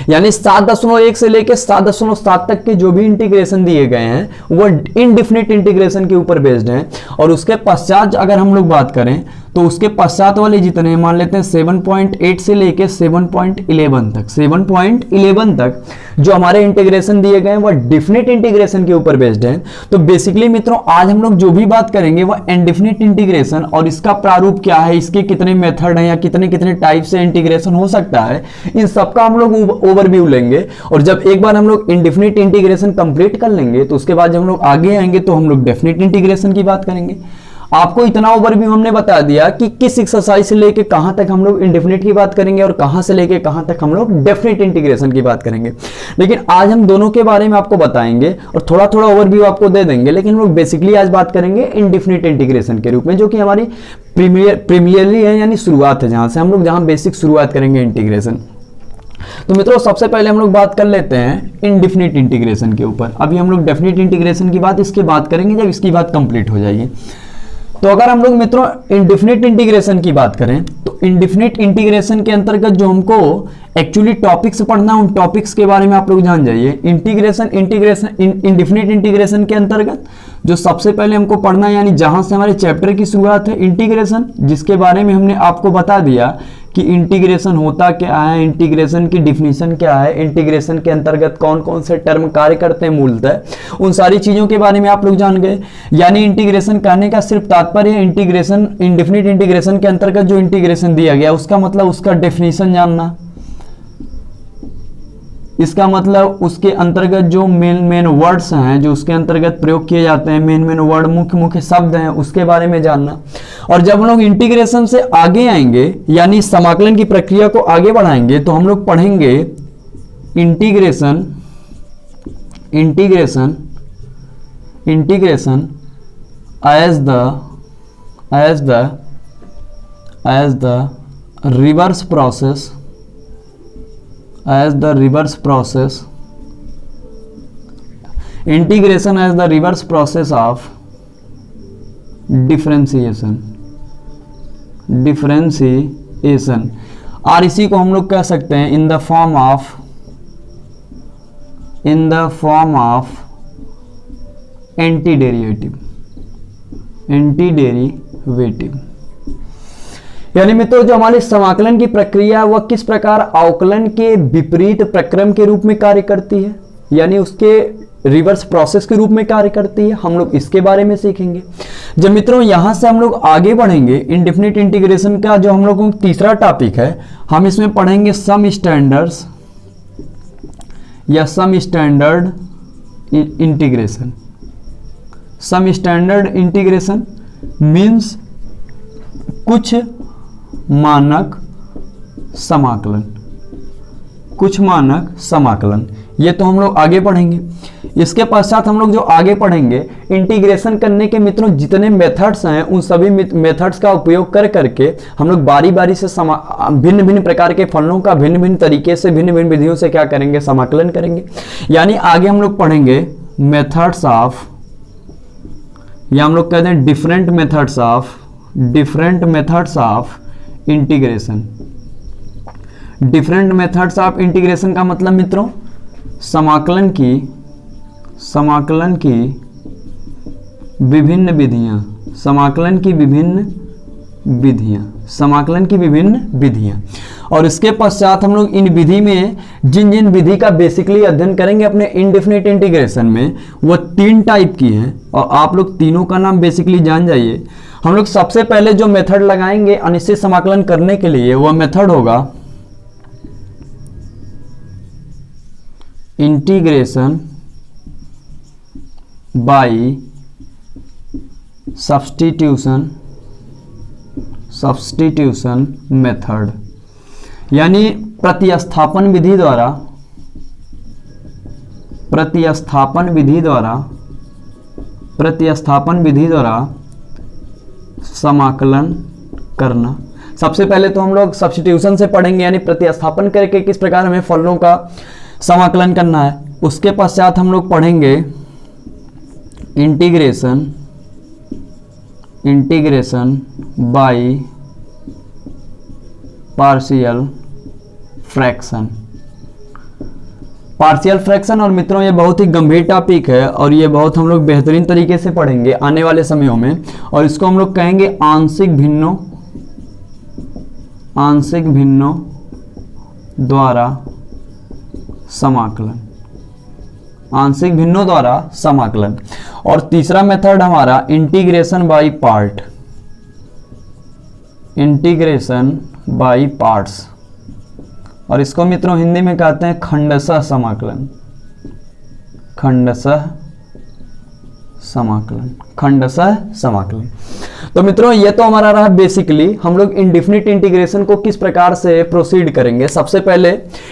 यानी 7.1 से लेकर 7.7 तक के जो भी इंटीग्रेशन दिए गए हैं वो इनडिफिनिट इंटीग्रेशन के ऊपर बेस्ड हैं। और उसके पश्चात अगर हम लोग बात करें तो उसके पश्चात वाले जितने मान लेते हैं 7.8 से लेके 7.11 तक जो हमारे इंटीग्रेशन दिए गए हैं वह डिफिनिट इंटीग्रेशन के ऊपर बेस्ड है। तो बेसिकली मित्रों आज हम लोग जो भी बात करेंगे वह इनडिफिनिट इंटीग्रेशन और इसका प्रारूप क्या है, इसके कितने मेथड हैं या कितने कितने टाइप से इंटीग्रेशन हो सकता है, इन सबका हम लोग ओवरव्यू लेंगे। और जब एक बार हम लोग इनडिफिनिट इंटीग्रेशन कंप्लीट कर लेंगे तो उसके बाद जब हम लोग आगे आएंगे तो हम लोग डेफिनिट इंटीग्रेशन की बात करेंगे। आपको इतना ओवरव्यू हमने बता दिया कि किस एक्सरसाइज से लेके कहां तक हम लोग इंडेफिनिट की बात करेंगे और कहां से लेके कहां तक हम लोग डेफिनिट इंटीग्रेशन की बात करेंगे। लेकिन आज हम दोनों के बारे में आपको बताएंगे और थोड़ा थोड़ा ओवरव्यू आपको दे देंगे, लेकिन हम लोग बेसिकली आज बात करेंगे इंडेफिनिट इंटीग्रेशन के रूप में, जो कि हमारी प्रीमियरली है, यानी शुरुआत है, जहां से हम लोग जहां बेसिक शुरुआत करेंगे इंटीग्रेशन। तो मित्रों सबसे पहले हम लोग बात कर लेते हैं इनडिफिनिट इंटीग्रेशन के ऊपर। अभी हम लोग डेफिनिट इंटीग्रेशन की बात इसके बाद करेंगे जब इसकी बात कंप्लीट हो जाएगी। तो अगर हम लोग मित्रों इनडिफिनिट इंटीग्रेशन की बात करें तो इनडिफिनिट इंटीग्रेशन के अंतर्गत जो हमको एक्चुअली टॉपिक्स पढ़ना उन टॉपिक्स के बारे में आप लोग जान जाइए। इनडिफिनिट इंटीग्रेशन के अंतर्गत जो सबसे पहले हमको पढ़ना है, यानी जहां से हमारे चैप्टर की शुरुआत है, इंटीग्रेशन, जिसके बारे में हमने आपको बता दिया कि इंटीग्रेशन होता क्या है, इंटीग्रेशन की डिफिनीशन क्या है, इंटीग्रेशन के अंतर्गत कौन कौन से टर्म कार्य करते हैं मूलतः, उन सारी चीजों के बारे में आप लोग जान गए। यानी इंटीग्रेशन करने का सिर्फ तात्पर्य इंटीग्रेशन, इनडिफिनिट इंटीग्रेशन के अंतर्गत जो इंटीग्रेशन दिया गया उसका मतलब उसका डेफिनेशन जानना, इसका मतलब उसके अंतर्गत जो मेन वर्ड्स हैं जो उसके अंतर्गत प्रयोग किए जाते हैं, मेन वर्ड, मुख्य शब्द हैं, उसके बारे में जानना। और जब हम लोग इंटीग्रेशन से आगे आएंगे यानी समाकलन की प्रक्रिया को आगे बढ़ाएंगे तो हम लोग पढ़ेंगे integration as the reverse process integration as the reverse process of differentiation, differentiation. और इसी को हम लोग कह सकते हैं in the form of anti derivative, यानी मित्रों जो हमारी समाकलन की प्रक्रिया है वह किस प्रकार अवकलन के विपरीत प्रक्रम के रूप में कार्य करती है, यानी उसके रिवर्स प्रोसेस के रूप में कार्य करती है, हम लोग इसके बारे में सीखेंगे। जब मित्रों यहां से हम लोग आगे बढ़ेंगे, इंडेफिनिट इंटीग्रेशन का जो हम लोगों का तीसरा टॉपिक है, हम इसमें पढ़ेंगे सम स्टैंडर्ड्स या some standard integration. Some standard integration means कुछ मानक समाकलन, कुछ मानक समाकलन, ये तो हम लोग आगे पढ़ेंगे। इसके पश्चात हम लोग जो आगे पढ़ेंगे, इंटीग्रेशन करने के मित्रों जितने मेथड्स हैं उन सभी मेथड्स का उपयोग कर करके हम लोग बारी बारी से भिन्न भिन्न प्रकार के फलनों का भिन्न भिन्न तरीके से भिन्न भिन्न विधियों से क्या करेंगे, समाकलन करेंगे। यानी आगे हम लोग पढ़ेंगे मेथड्स ऑफ, या हम लोग कहते हैं different methods of integration. Different methods of integration का मतलब मित्रों समाकलन की विभिन्न विधियां, और इसके पश्चात हम लोग इन विधि में जिन जिन विधि का बेसिकली अध्ययन करेंगे अपने इंडेफिनिट इंटीग्रेशन में, वो 3 टाइप की हैं और आप लोग तीनों का नाम बेसिकली जान जाइए। हम लोग सबसे पहले जो मेथड लगाएंगे अनिश्चित समाकलन करने के लिए, वह मेथड होगा इंटीग्रेशन बाय सब्स्टिट्यूशन मेथड, यानी प्रतिस्थापन विधि द्वारा समाकलन करना। सबसे पहले तो हम लोग सब्स्टिट्यूशन से पढ़ेंगे, यानी प्रतिस्थापन करके किस प्रकार हमें फलनों का समाकलन करना है। उसके पश्चात हम लोग पढ़ेंगे इंटीग्रेशन बाय पार्शियल फ्रैक्शन। और मित्रों ये बहुत ही गंभीर टॉपिक है और ये बहुत हम लोग बेहतरीन तरीके से पढ़ेंगे आने वाले समयों में, और इसको हम लोग कहेंगे आंशिक भिन्नों द्वारा समाकलन। और तीसरा मेथड हमारा इंटीग्रेशन बाय पार्ट्स, और इसको मित्रों हिंदी में कहते हैं खंडशः समाकलन। तो मित्रों ये तो हमारा रहा बेसिकली हम लोग इंडेफिनिट इंटीग्रेशन को किस प्रकार से प्रोसीड करेंगे। सबसे पहले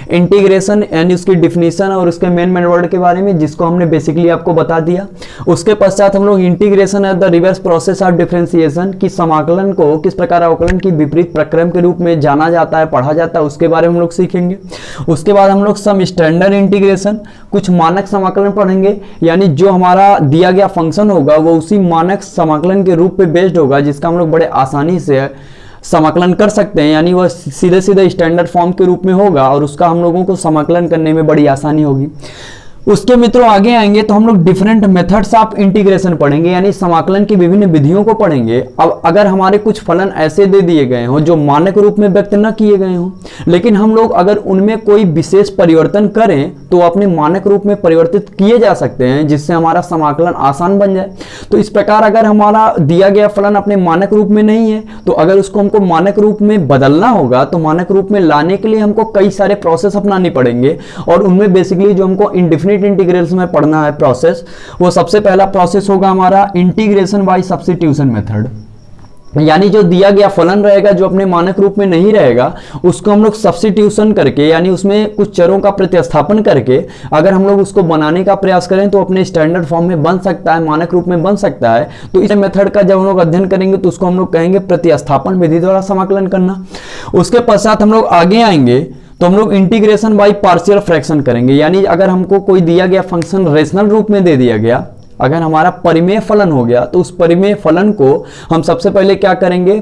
इंटीग्रेशन यानी उसकी डिफिनीशन और उसके मेन वर्ड के बारे में, जिसको हमने बेसिकली आपको बता दिया। उसके पश्चात हम लोग integration at the reverse process of differentiation की समाकलन को किस प्रकार अवकलन की विपरीत प्रक्रम के रूप में जाना जाता है, पढ़ा जाता है, उसके बारे में हम लोग सीखेंगे। उसके बाद हम लोग सम स्टैंडर्ड इंटीग्रेशन, कुछ मानक समाकलन पढ़ेंगे, यानी जो हमारा दिया गया फंक्शन होगा वो उसी मानक समाकलन के रूप पे बेस्ड होगा, जिसका हम लोग बड़े आसानी से समाकलन कर सकते हैं, यानी वह सीधे सीधे स्टैंडर्ड फॉर्म के रूप में होगा और उसका हम लोगों को समाकलन करने में बड़ी आसानी होगी। उसके मित्रों आगे आएंगे तो हम लोग डिफरेंट मेथड्स ऑफ इंटीग्रेशन पढ़ेंगे, यानी समाकलन की विभिन्न विधियों को पढ़ेंगे। अब अगर हमारे कुछ फलन ऐसे दे दिए गए हों जो मानक रूप में व्यक्त न किए गए हों, लेकिन हम लोग अगर उनमें कोई विशेष परिवर्तन करें तो अपने मानक रूप में परिवर्तित किए जा सकते हैं, जिससे हमारा समाकलन आसान बन जाए। तो इस प्रकार अगर हमारा दिया गया फलन अपने मानक रूप में नहीं है तो अगर उसको हमको मानक रूप में बदलना होगा तो मानक रूप में लाने के लिए हमको कई सारे प्रोसेस अपनाने पड़ेंगे, और उनमें बेसिकली जो हमको इंडेफिनिट इंटीग्रेशन में पढ़ना है प्रोसेस, वो सबसे पहला प्रोसेस होगा हमारा इंटीग्रेशन बाय सब्स्टिट्यूशन मेथड। यानी जो दिया गया फलन रहेगा जो अपने मानक रूप में नहीं रहेगा उसको हम लोग सब्स्टिट्यूशन करके, यानी उसमें कुछ चरों का प्रतिस्थापन करके अगर हम लोग उसको बनाने का प्रयास करें तो अपने स्टैंडर्ड फॉर्म में बन सकता है, मानक रूप में बन सकता है। तो इस मेथड का जब हम लोग अध्ययन करेंगे तो उसको हम लोग कहेंगे प्रतिस्थापन विधि द्वारा समाकलन करना। उसके पश्चात हम लोग आगे आएंगे तो हम लोग इंटीग्रेशन बाय पार्शियल फ्रैक्शन करेंगे, यानी अगर हमको कोई दिया गया फंक्शन रेशनल रूप में दे दिया गया अगर हमारा परिमेय फलन हो गया तो उस परिमेय फलन को हम सबसे पहले क्या करेंगे,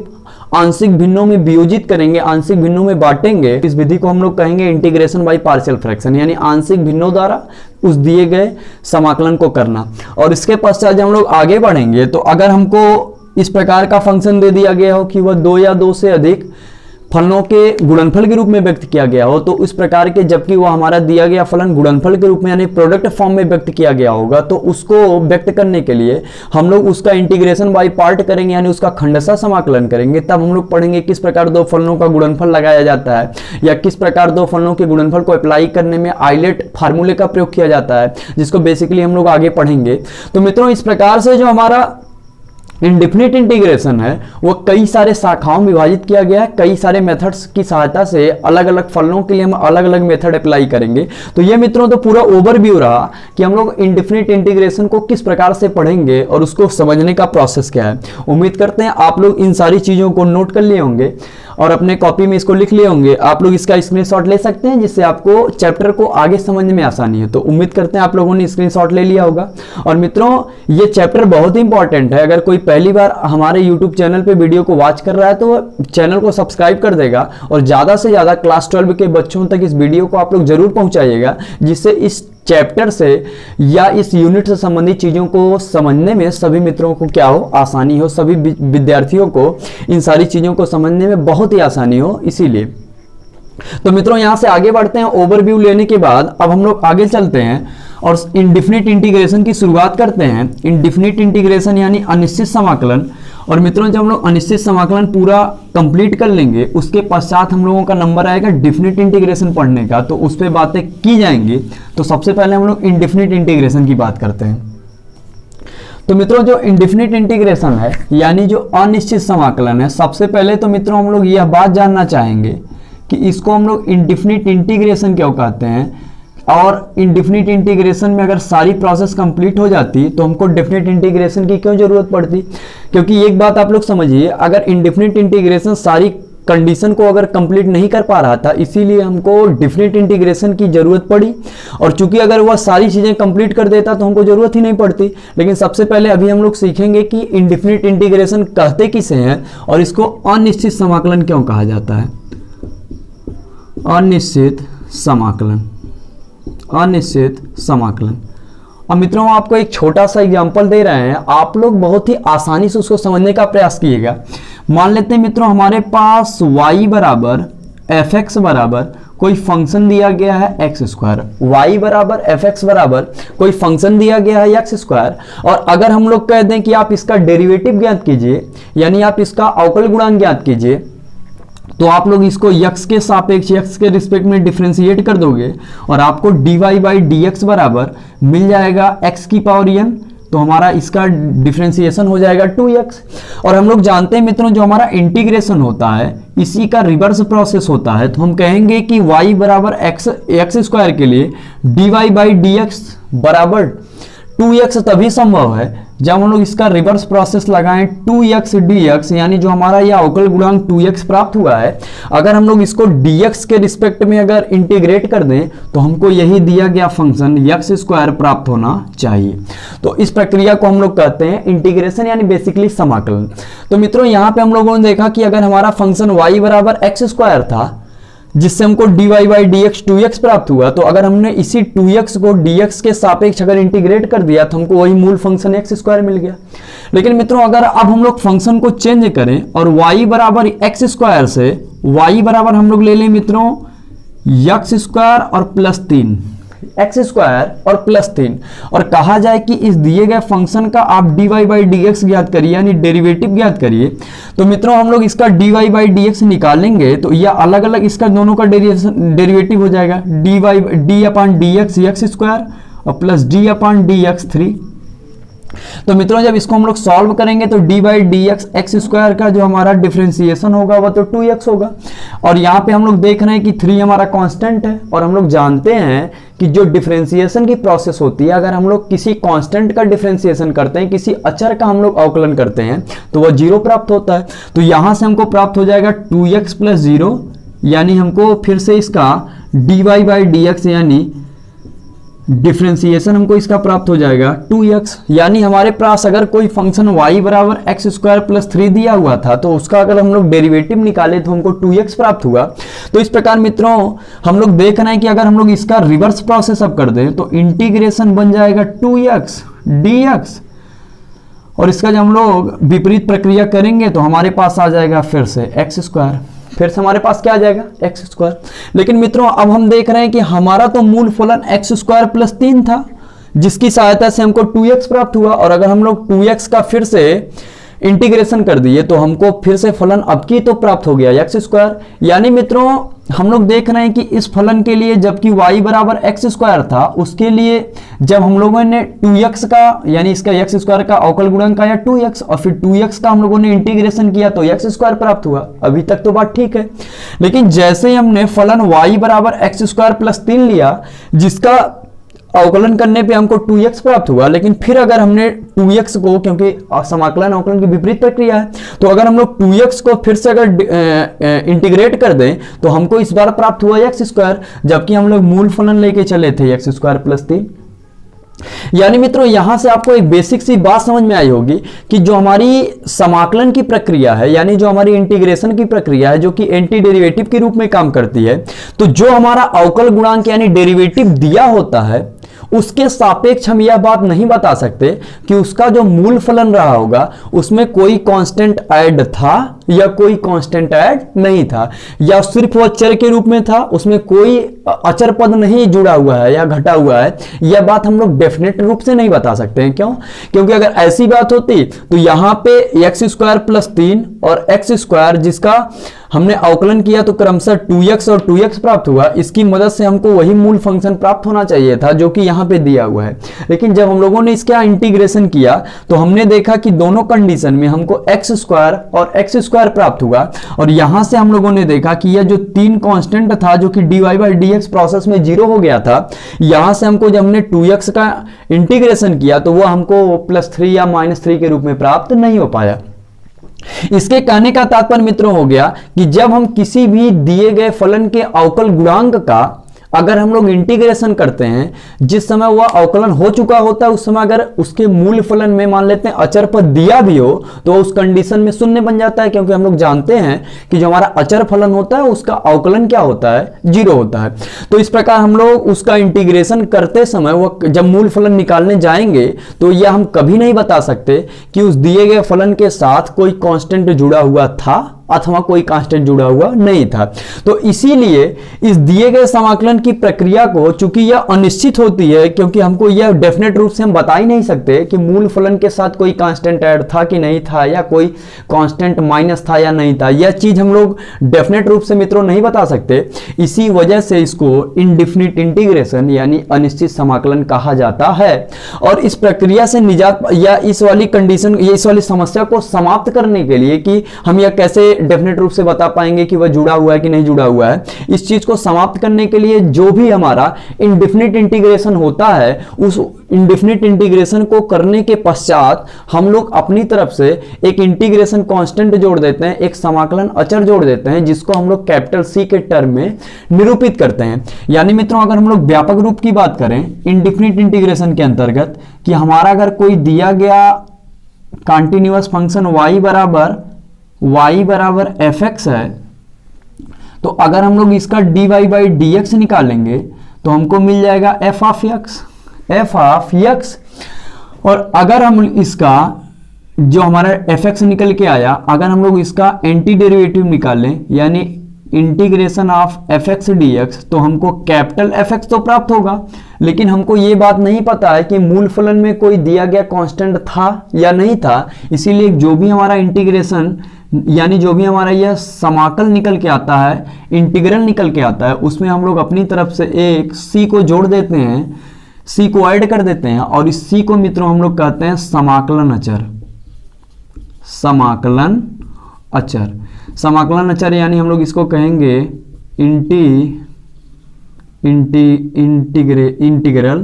आंशिक भिन्नों में वियोजित करेंगे, आंशिक भिन्नों में बांटेंगे। इस विधि को हम लोग कहेंगे इंटीग्रेशन बाय पार्शियल फ्रैक्शन, यानी आंशिक भिन्नों द्वारा उस दिए गए समाकलन को करना। और इसके पश्चात जब हम लोग आगे बढ़ेंगे तो अगर हमको इस प्रकार का फंक्शन दे दिया गया हो कि वह 2 या 2 से अधिक फलनों के गुणनफल के रूप में व्यक्त किया गया हो, तो इस प्रकार के जबकि वो हमारा दिया गया फलन गुणनफल के रूप में यानी प्रोडक्ट फॉर्म में व्यक्त किया गया होगा, तो उसको व्यक्त करने के लिए हम लोग उसका इंटीग्रेशन बाय पार्ट करेंगे, यानी उसका खंडशः समाकलन करेंगे। तब हम लोग पढ़ेंगे किस प्रकार दो फलनों का गुणनफल लगाया जाता है, या किस प्रकार दो फलनों के गुणनफल को अप्लाई करने में आइलेट फार्मूले का प्रयोग किया जाता है, जिसको बेसिकली हम लोग आगे पढ़ेंगे। तो मित्रों, इस प्रकार से जो हमारा इंडिफिनिट इंटीग्रेशन है वो कई सारे शाखाओं में विभाजित किया गया है। कई सारे मेथड्स की सहायता से अलग अलग फलनों के लिए हम अलग अलग मेथड अप्लाई करेंगे। तो ये मित्रों तो पूरा ओवरव्यू रहा कि हम लोग इंडिफिनिट इंटीग्रेशन को किस प्रकार से पढ़ेंगे और उसको समझने का प्रोसेस क्या है। उम्मीद करते हैं आप लोग इन सारी चीज़ों को नोट कर लिए होंगे और अपने कॉपी में इसको लिख लिए होंगे। आप लोग इसका स्क्रीनशॉट ले सकते हैं जिससे आपको चैप्टर को आगे समझने में आसानी है। तो उम्मीद करते हैं आप लोगों ने स्क्रीनशॉट ले लिया होगा। और मित्रों, ये चैप्टर बहुत ही इंपॉर्टेंट है। अगर कोई पहली बार हमारे यूट्यूब चैनल पे वीडियो को वॉच कर रहा है तो चैनल को सब्सक्राइब कर देगा और ज़्यादा से ज़्यादा क्लास 12 के बच्चों तक इस वीडियो को आप लोग जरूर पहुँचाइएगा, जिससे इस चैप्टर से या इस यूनिट से संबंधित चीज़ों को समझने में सभी मित्रों को क्या हो, आसानी हो। सभी विद्यार्थियों को इन सारी चीज़ों को समझने में बहुत ही आसानी हो। इसीलिए तो मित्रों, यहां से आगे बढ़ते हैं। ओवरव्यू लेने के बाद अब हम लोग आगे चलते हैं और इंडिफिनिट इंटीग्रेशन की शुरुआत करते हैं। इंडिफिनिट इंटीग्रेशन यानी अनिश्चित समाकलन। और मित्रों, जब हम लोग अनिश्चित समाकलन पूरा कंप्लीट कर लेंगे उसके पश्चात हम लोगों का नंबर आएगा डिफिनिट इंटीग्रेशन पढ़ने का, तो उस पर बातें की जाएंगी। तो सबसे पहले हम लोग इंडिफिनिट इंटीग्रेशन की बात करते हैं। तो मित्रों, जो इंडिफिनिट इंटीग्रेशन है यानी जो अनिश्चित समाकलन है, सबसे पहले तो मित्रों हम लोग यह बात जानना चाहेंगे कि इसको हम लोग इंडिफिनिट इंटीग्रेशन क्यों कहते हैं, और इंडिफिनिट इंटीग्रेशन में अगर सारी प्रोसेस कंप्लीट हो जाती तो हमको डेफिनिट इंटीग्रेशन की क्यों जरूरत पड़ती। क्योंकि एक बात आप लोग समझिए, अगर इंडिफिनिट इंटीग्रेशन सारी कंडीशन को अगर कंप्लीट नहीं कर पा रहा था, इसीलिए हमको डेफिनिट इंटीग्रेशन की जरूरत पड़ी। और चूंकि अगर वह सारी चीजें कंप्लीट कर देता तो हमको जरूरत ही नहीं पड़ती। लेकिन सबसे पहले अभी हम लोग सीखेंगे कि इंडिफिनिट इंटीग्रेशन कहते किसे हैं और इसको अनिश्चित समाकलन क्यों कहा जाता है। अनिश्चित समाकलन, अनिश्चित समाकलन। अब मित्रों, आपको एक छोटा सा एग्जांपल दे रहे हैं, आप लोग बहुत ही आसानी से उसको समझने का प्रयास कीजिएगा। मान लेते हैं मित्रों, हमारे पास y बराबर एफ एक्स बराबर कोई फंक्शन दिया गया है एक्स स्क्वायर। y बराबर एफ एक्स बराबर कोई फंक्शन दिया गया है एक्स स्क्वायर। और अगर हम लोग कह दें कि आप इसका डेरिवेटिव ज्ञात कीजिए, यानी आप इसका अवकल गुणांक ज्ञात कीजिए, तो आप लोग इसको x के सापेक्ष, x के रिस्पेक्ट में डिफरेंशिएट कर दोगे और आपको dy बाई डी एक्स बराबर मिल जाएगा x की पावर n। तो हमारा इसका डिफरेंशिएशन हो जाएगा 2x। और हम लोग जानते हैं मित्रों, जो हमारा इंटीग्रेशन होता है इसी का रिवर्स प्रोसेस होता है। तो हम कहेंगे कि y बराबर एक्स स्क्वायर के लिए dy बाई डी एक्स बराबर 2x तभी संभव है जब हम लोग इसका रिवर्स प्रोसेस लगाएं 2x dx, यानी जो हमारा यह अवकल गुणांक 2x प्राप्त हुआ है, अगर हम लोग इसको dx के रिस्पेक्ट में अगर इंटीग्रेट कर दें तो हमको यही दिया गया फंक्शन x स्क्वायर प्राप्त होना चाहिए। तो इस प्रक्रिया को हम लोग कहते हैं इंटीग्रेशन यानी बेसिकली समाकलन। तो मित्रों, यहाँ पे हम लोगों ने देखा कि अगर हमारा फंक्शन y बराबर एक्स स्क्वायर था जिससे हमको dy by d x 2x प्राप्त हुआ, तो अगर हमने इसी 2x को dx के सापेक्ष अगर इंटीग्रेट कर दिया तो हमको वही मूल फंक्शन एक्स स्क्वायर मिल गया। लेकिन मित्रों, अगर अब हम लोग फंक्शन को चेंज करें और y बराबर एक्स स्क्वायर से y बराबर हम लोग ले लें मित्रों एक्स स्क्वायर और प्लस 3, एक्स स्क्वायर और प्लस 3, और कहा जाए कि इस दिए गए फंक्शन का आप dy बाई डी एक्स ज्ञात करिए यानी डेरिवेटिव ज्ञात करिए। तो मित्रों, हम लोग इसका dy बाई डी एक्स निकालेंगे तो यह अलग अलग इसका दोनों का डेरिवेटिव हो जाएगा d upon d x square और plus d upon d x 3। तो मित्रों, जब इसको हम लोग सॉल्व करेंगे तो D by d x square का जो हमारा डिफरेंशिएशन होगा वह तो 2x होगा। और यहाँ पे हम लोग देख रहे हैं कि 3 हमारा कांस्टेंट है, और हम लोग जानते हैं कि जो डिफरेंशिएशन की प्रोसेस होती है, अगर हम लोग किसी कांस्टेंट का डिफरेंशिएशन करते हैं, किसी अचर का हम लोग अवकलन करते हैं तो वह 0 प्राप्त होता है। तो यहाँ से हमको प्राप्त हो जाएगा 2x प्लस 0, यानी हमको फिर से इसका dy बाई डी एक्स यानी डिफ्रेंसिएशन हमको इसका प्राप्त हो जाएगा 2x, यानी हमारे पास अगर कोई फंक्शन y बराबर एक्स स्क्वायर प्लस 3 दिया हुआ था तो उसका अगर हम लोग डेरिवेटिव निकाले तो हमको 2x प्राप्त हुआ। तो इस प्रकार मित्रों हम लोग देख रहे हैं कि अगर हम लोग इसका रिवर्स प्रोसेस अब कर दें तो इंटीग्रेशन बन जाएगा 2x dx, और इसका जब हम लोग विपरीत प्रक्रिया करेंगे तो हमारे पास आ जाएगा फिर से एक्स स्क्वायर, फिर से हमारे पास क्या आ जाएगा एक्स स्क्वायर। लेकिन मित्रों अब हम देख रहे हैं कि हमारा तो मूल फलन एक्स स्क्वायर प्लस 3 था जिसकी सहायता से हमको 2x प्राप्त हुआ, और अगर हम लोग 2x का फिर से इंटीग्रेशन कर दिए तो हमको फिर से फलन अब की तो प्राप्त हो गया एक्स स्क्वायर। यानी मित्रों हम लोग देख रहे हैं कि इस फलन के लिए जबकि y बराबर एक्स स्क्वायर था उसके लिए जब हम लोगों ने 2x का यानी इसका एक्स स्क्वायर का अवकल गुणक आया 2x और फिर 2x का हम लोगों ने इंटीग्रेशन किया तो एक्स स्क्वायर प्राप्त हुआ। अभी तक तो बात ठीक है, लेकिन जैसे ही हमने फलन y बराबर एक्स स्क्वायर प्लस 3 लिया जिसका अवकलन करने पे हमको 2x प्राप्त हुआ, लेकिन फिर अगर हमने 2x को, क्योंकि समाकलन अवकलन की विपरीत प्रक्रिया है, तो अगर हम लोग 2x को फिर से अगर इंटीग्रेट कर दें तो हमको इस बार प्राप्त हुआ एक्स स्क्वायर, जबकि हम लोग मूल फलन लेके चले थे एक्स स्क्वायर प्लस 3। यानी मित्रों यहां से आपको एक बेसिक सी बात समझ में आई होगी कि जो हमारी समाकलन की प्रक्रिया है यानी जो हमारी इंटीग्रेशन की प्रक्रिया है जो कि एंटी डेरिवेटिव के रूप में काम करती है, तो जो हमारा अवकल गुणांक यानी डेरिवेटिव दिया होता है उसके सापेक्ष हम यह बात नहीं बता सकते कि उसका जो मूल फलन रहा होगा उसमें कोई कांस्टेंट ऐड था या कोई कांस्टेंट ऐड नहीं था, या सिर्फ वो चर के रूप में था, उसमें कोई अचर पद नहीं जुड़ा हुआ है या घटा हुआ है। यह बात हम लोग डेफिनेट रूप से नहीं बता सकते हैं। क्यों? क्योंकि अगर ऐसी बात होती तो यहां पे एक्स स्क्वायर प्लस 3 और एक्स स्क्वायर जिसका हमने अवकलन किया तो क्रमशः 2x और 2x प्राप्त हुआ, इसकी मदद से हमको वही मूल फंक्शन प्राप्त होना चाहिए था जो कि यहां पे दिया हुआ है। लेकिन जब हम लोगों ने इसका इंटीग्रेशन किया तो हमने देखा कि दोनों कंडीशन में हमको एक्स स्क्वायर और एक्स स्क्वायर प्राप्त हुआ, और यहां से हम लोगों ने देखा कि यह जो 3 कांस्टेंट था जो कि dy बाई dx प्रोसेस में 0 हो गया था, यहां से हमको जब हमने 2x का इंटीग्रेशन किया तो वह हमको +3 या -3 के रूप में प्राप्त नहीं हो पाया। इसके कहने का तात्पर्य मित्रों हो गया कि जब हम किसी भी दिए गए फलन के अवकल गुणांक का अगर हम लोग इंटीग्रेशन करते हैं जिस समय वह अवकलन हो चुका होता है उस समय अगर उसके मूल फलन में मान लेते हैं अचर पद दिया भी हो तो उस कंडीशन में शून्य बन जाता है, क्योंकि हम लोग जानते हैं कि जो हमारा अचर फलन होता है उसका अवकलन क्या होता है 0 होता है। तो इस प्रकार हम लोग उसका इंटीग्रेशन करते समय वह जब मूल फलन निकालने जाएंगे तो यह हम कभी नहीं बता सकते कि उस दिए गए फलन के साथ कोई कांस्टेंट जुड़ा हुआ था अथवा कोई कांस्टेंट जुड़ा हुआ नहीं था। तो इसीलिए इस दिए गए समाकलन की प्रक्रिया को चूंकि यह अनिश्चित होती है, क्योंकि हमको यह डेफिनेट रूप से हम बता ही नहीं सकते कि मूल फलन के साथ कोई कांस्टेंट ऐड था कि नहीं था या कोई कांस्टेंट माइनस था या नहीं था, यह चीज हम लोग डेफिनेट रूप से मित्रों नहीं बता सकते। इसी वजह से इसको इनडिफिनिट इंटीग्रेशन यानी अनिश्चित समाकलन कहा जाता है। और इस प्रक्रिया से निजात या इस वाली कंडीशन इस वाली समस्या को समाप्त करने के लिए कि हम यह कैसे डेफिनेट रूप से बता पाएंगे कि वह जुड़ा हुआ है कि नहीं जुड़ा हुआ है, इस चीज को समाप्त करने के लिए जो भी हमारा इनडिफिनिट इंटीग्रेशन होता है उस इनडिफिनिट इंटीग्रेशन को करने के पश्चात हम लोग अपनी तरफ से एक इंटीग्रेशन कांस्टेंट जोड़ देते हैं, एक समाकलन अचर जोड़ देते हैं जिसको हम लोग कैपिटल सी के टर्म में निरूपित करते हैं। यानी मित्रों अगर हम लोग व्यापक रूप की बात करें इनडिफिनिट इंटीग्रेशन के अंतर्गत कि हमारा अगर कोई दिया गया कंटिन्यूअस फंक्शन y बराबर fx है तो अगर हम लोग इसका dy बाई dx निकालेंगे तो हमको मिल जाएगा f ऑफ x। और अगर हम इसका जो हमारा fx निकल के आया अगर हम लोग इसका एंटी डेरिवेटिव निकालें यानी इंटीग्रेशन ऑफ fx dx तो हमको कैपिटल fx तो प्राप्त होगा, लेकिन हमको ये बात नहीं पता है कि मूल फलन में कोई दिया गया कांस्टेंट था या नहीं था। इसीलिए जो भी हमारा इंटीग्रेशन यानी जो भी हमारा यह समाकल निकल के आता है इंटीग्रल निकल के आता है उसमें हम लोग अपनी तरफ से एक c को जोड़ देते हैं, c को ऐड कर देते हैं और इस c को मित्रों हम लोग कहते हैं समाकलन अचर। समाकलन अचर यानी हम लोग इसको कहेंगे इंटीग्रल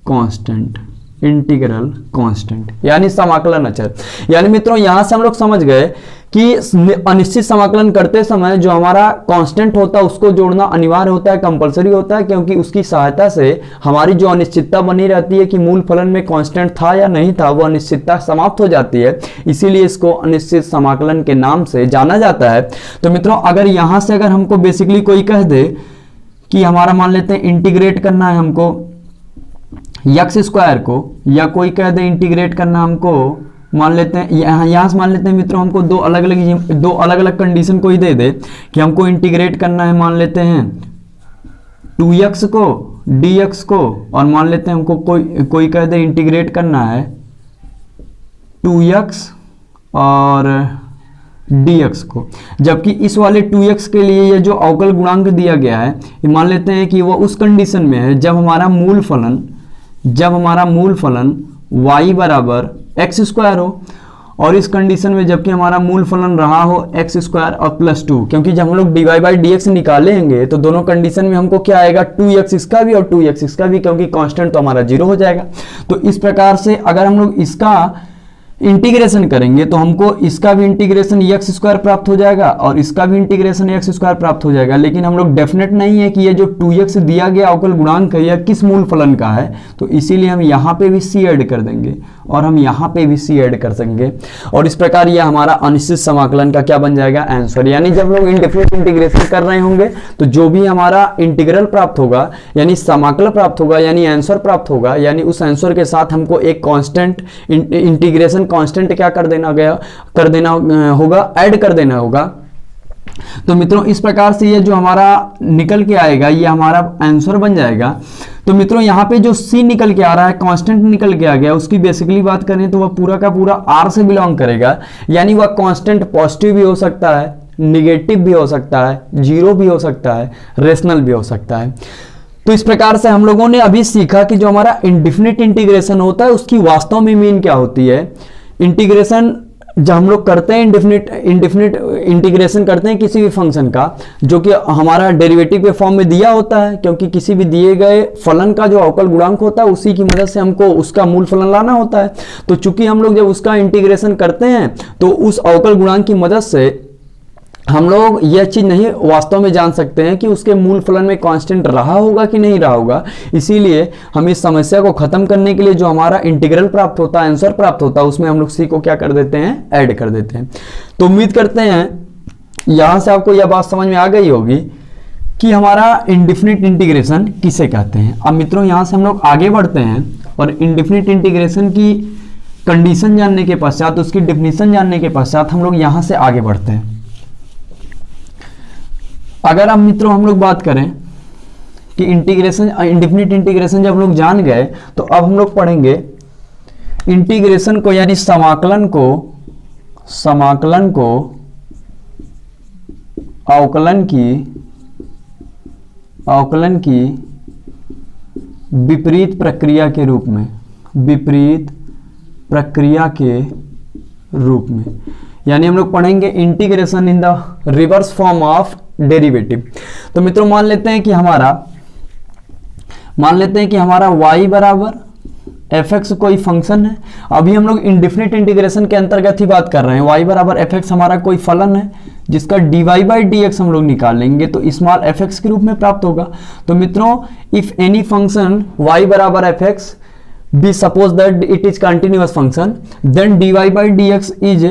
कांस्टेंट। इंटीग्रल कांस्टेंट यानी समाकलन अचर। यानी मित्रों यहां से हम लोग समझ गए कि अनिश्चित समाकलन करते समय जो हमारा कांस्टेंट होता है उसको जोड़ना अनिवार्य होता है, कंपलसरी होता है, क्योंकि उसकी सहायता से हमारी जो अनिश्चितता बनी रहती है कि मूल फलन में कांस्टेंट था या नहीं था, वो अनिश्चितता समाप्त हो जाती है। इसीलिए इसको अनिश्चित समाकलन के नाम से जाना जाता है। तो मित्रों अगर यहां से अगर हमको बेसिकली कोई कह दे कि हमारा मान लेते हैं इंटीग्रेट करना है हमको एक्स स्क्वायर को, या कोई कह दे इंटीग्रेट करना हमको, मान लेते हैं यहाँ से मान लेते हैं मित्रों हमको दो अलग अलग कंडीशन कोई दे दे कि हमको इंटीग्रेट करना है, मान लेते हैं 2x को dx को, और मान लेते हैं हमको कोई कह दे इंटीग्रेट करना है 2x और dx को। जबकि इस वाले 2x के लिए ये जो अवकल गुणांक दिया गया है मान लेते हैं कि वो उस कंडीशन में है जब हमारा मूल फलन y बराबर एक्स स्क्वायर हो, और इस कंडीशन में जबकि हमारा मूल फलन रहा हो एक्स स्क्वायर और +2, क्योंकि जब हम लोग dy/dx निकालेंगे तो दोनों कंडीशन में हमको क्या आएगा 2x इसका भी और 2x इसका भी, क्योंकि कांस्टेंट तो हमारा 0 हो जाएगा। तो इस प्रकार से अगर हम लोग इसका इंटीग्रेशन करेंगे तो हमको इसका भी इंटीग्रेशन एक्स स्क्वायर प्राप्त हो जाएगा और इसका भी इंटीग्रेशन एक्स स्क्वायर प्राप्त हो जाएगा। लेकिन हम लोग डेफिनेट नहीं है कि ये जो 2x दिया गया अवकल गुणांक है यह किस मूल फलन का है, तो इसीलिए हम यहाँ पे भी c ऐड कर देंगे और हम यहाँ पे भी c ऐड कर देंगे, और इस प्रकार यह हमारा अनिश्चित समाकलन का क्या बन जाएगा आंसर। यानी जब लोग इंडेफिनिट इंटीग्रेशन कर रहे होंगे तो जो भी हमारा इंटीग्रल प्राप्त होगा यानी समाकलन प्राप्त होगा यानी आंसर प्राप्त होगा, यानी उस आंसर के साथ हमको एक कांस्टेंट इंटीग्रेशन कांस्टेंट क्या कर देना होगा, ऐड कर देना होगा। तो मित्रों इस प्रकार से ये जो हमारा निकल के आएगा ये हमारा आंसर बन जाएगा। तो मित्रों यहाँ पे जो c निकल के आ रहा है कांस्टेंट निकल के आ गया, उसकी बेसिकली बात करें तो वह पूरा का पूरा r से बिलोंग करेगा, यानी वह कांस्टेंट पॉजिटिव भी हो सकता है, निगेटिव भी हो सकता है, जीरो भी हो सकता है, रेशनल भी हो सकता है। तो इस प्रकार से हम लोगों ने अभी सीखा कि जो हमारा इंडेफिनिट इंटीग्रेशन होता है उसकी वास्तव में मीन क्या होती है। इंटीग्रेशन जब हम लोग करते हैं इंडेफिनिट इंटीग्रेशन करते हैं किसी भी फंक्शन का जो कि हमारा डेरिवेटिव के फॉर्म में दिया होता है, क्योंकि किसी भी दिए गए फलन का जो अवकल गुणांक होता है उसी की मदद से हमको उसका मूल फलन लाना होता है। तो चूंकि हम लोग जब उसका इंटीग्रेशन करते हैं तो उस अवकल गुणांक की मदद से हम लोग यह चीज नहीं वास्तव में जान सकते हैं कि उसके मूल फलन में कांस्टेंट रहा होगा कि नहीं रहा होगा। इसीलिए हम इस समस्या को खत्म करने के लिए जो हमारा इंटीग्रल प्राप्त होता है, आंसर प्राप्त होता है, उसमें हम लोग सी को क्या कर देते हैं, ऐड कर देते हैं। तो उम्मीद करते हैं यहां से आपको यह बात समझ में आ गई होगी कि हमारा इंडेफिनिट इंटीग्रेशन किसे कहते हैं। अब मित्रों यहां से हम लोग आगे बढ़ते हैं और इंडेफिनिट इंटीग्रेशन की कंडीशन जानने के पश्चात, उसकी डेफिनेशन जानने के पश्चात हम लोग यहां से आगे बढ़ते हैं। अगर अब मित्रों हम लोग बात करें कि इंडेफिनिट इंटीग्रेशन जब हम लोग जान गए तो अब हम लोग पढ़ेंगे इंटीग्रेशन को, यानी समाकलन को अवकलन की विपरीत प्रक्रिया के रूप में यानी हम लोग पढ़ेंगे integration in the reverse form of derivative. तो मित्रों मान लेते हैं कि हमारा y बराबर fx कोई फंक्शन है। अभी हम लोग इंडेफिनिट इंटीग्रेशन के अंतर्गत ही बात कर रहे हैं। y बराबर fx हमारा कोई फलन है जिसका dy/dx हम लोग निकालेंगे तो स्मॉल fx के रूप में प्राप्त होगा। तो मित्रों इफ एनी फंक्शन y बराबर fx be suppose that it is continuous function then dy/dx is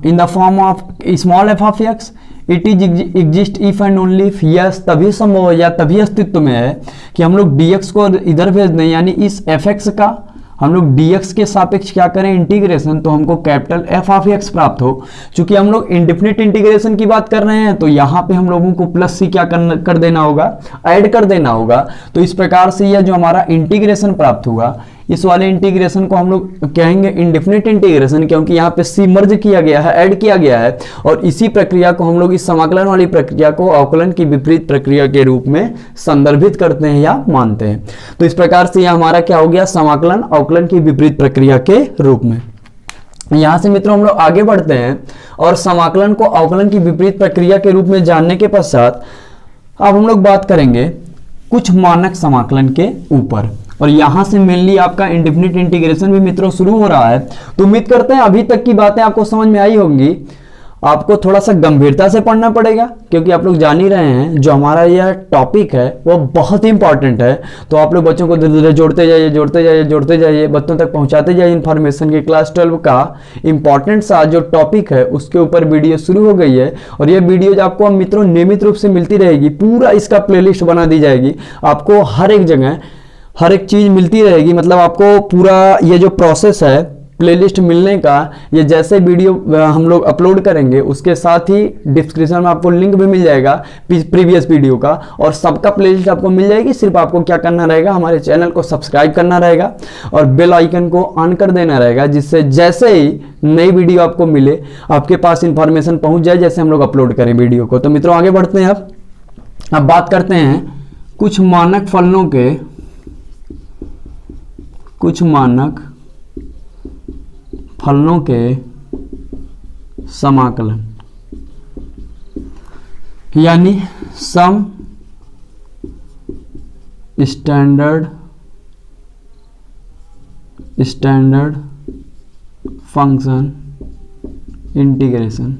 in the form of small f of x, it is exist if and only if, yes तभी संभव या तभी अस्तित्व में है कि हम लोग dx को इधर भेज दें, यानी इस fx का हम लोग dx के सापेक्ष क्या करें इंटीग्रेशन, तो हमको कैपिटल f ऑफ x प्राप्त हो। चूंकि हम लोग इंडेफिनिट इंटीग्रेशन की बात कर रहे हैं तो यहाँ पे हम लोगों को प्लस सी क्या कर देना होगा, ऐड कर देना होगा। तो इस प्रकार से यह जो हमारा इंटीग्रेशन प्राप्त हुआ, इस वाले इंटीग्रेशन को हम लोग कहेंगे इंडेफिनिट इंटीग्रेशन, क्योंकि यहाँ पे सी मर्ज किया गया है, ऐड किया गया है, और इसी प्रक्रिया को हम लोग इस समाकलन वाली प्रक्रिया को अवकलन की विपरीत प्रक्रिया के रूप में संदर्भित करते हैं या मानते हैं। तो इस प्रकार से यह हमारा क्या हो गया, समाकलन अवकलन की विपरीत प्रक्रिया के रूप में। यहां से मित्रों हम लोग आगे बढ़ते हैं और समाकलन को अवकलन की विपरीत प्रक्रिया के रूप में जानने के पश्चात अब हम लोग बात करेंगे कुछ मानक समाकलन के ऊपर। और यहां से मेनली आपका इंडेफिनिट इंटीग्रेशन भी मित्रों शुरू हो रहा है। तो उम्मीद करते हैं अभी तक की बातें आपको समझ में आई होंगी। आपको थोड़ा सा गंभीरता से पढ़ना पड़ेगा, क्योंकि आप लोग जान ही रहे हैं जो हमारा यह टॉपिक है वो बहुत ही इंपॉर्टेंट है। तो आप लोग बच्चों को धीरे धीरे जोड़ते जाइए, जोड़ते जाइए, जोड़ते जाइए, बच्चों तक पहुंचाते जाइए इन्फॉर्मेशन की। क्लास 12 का इंपॉर्टेंट सा जो टॉपिक है उसके ऊपर वीडियो शुरू हो गई है, और ये वीडियो आपको मित्रों नियमित रूप से मिलती रहेगी। पूरा इसका प्लेलिस्ट बना दी जाएगी, आपको हर एक जगह हर एक चीज मिलती रहेगी। मतलब आपको पूरा ये जो प्रोसेस है प्लेलिस्ट मिलने का, ये जैसे वीडियो हम लोग अपलोड करेंगे उसके साथ ही डिस्क्रिप्शन में आपको लिंक भी मिल जाएगा प्रीवियस वीडियो का, और सबका प्लेलिस्ट आपको मिल जाएगी। सिर्फ आपको क्या करना रहेगा, हमारे चैनल को सब्सक्राइब करना रहेगा और बेल आइकन को ऑन कर देना रहेगा, जिससे जैसे ही नई वीडियो आपको मिले आपके पास इंफॉर्मेशन पहुंच जाए जैसे हम लोग अपलोड करें वीडियो को। तो मित्रों आगे बढ़ते हैं। अब बात करते हैं कुछ मानक फलनों के समाकलन, यानी सम स्टैंडर्ड फंक्शन इंटीग्रेशन।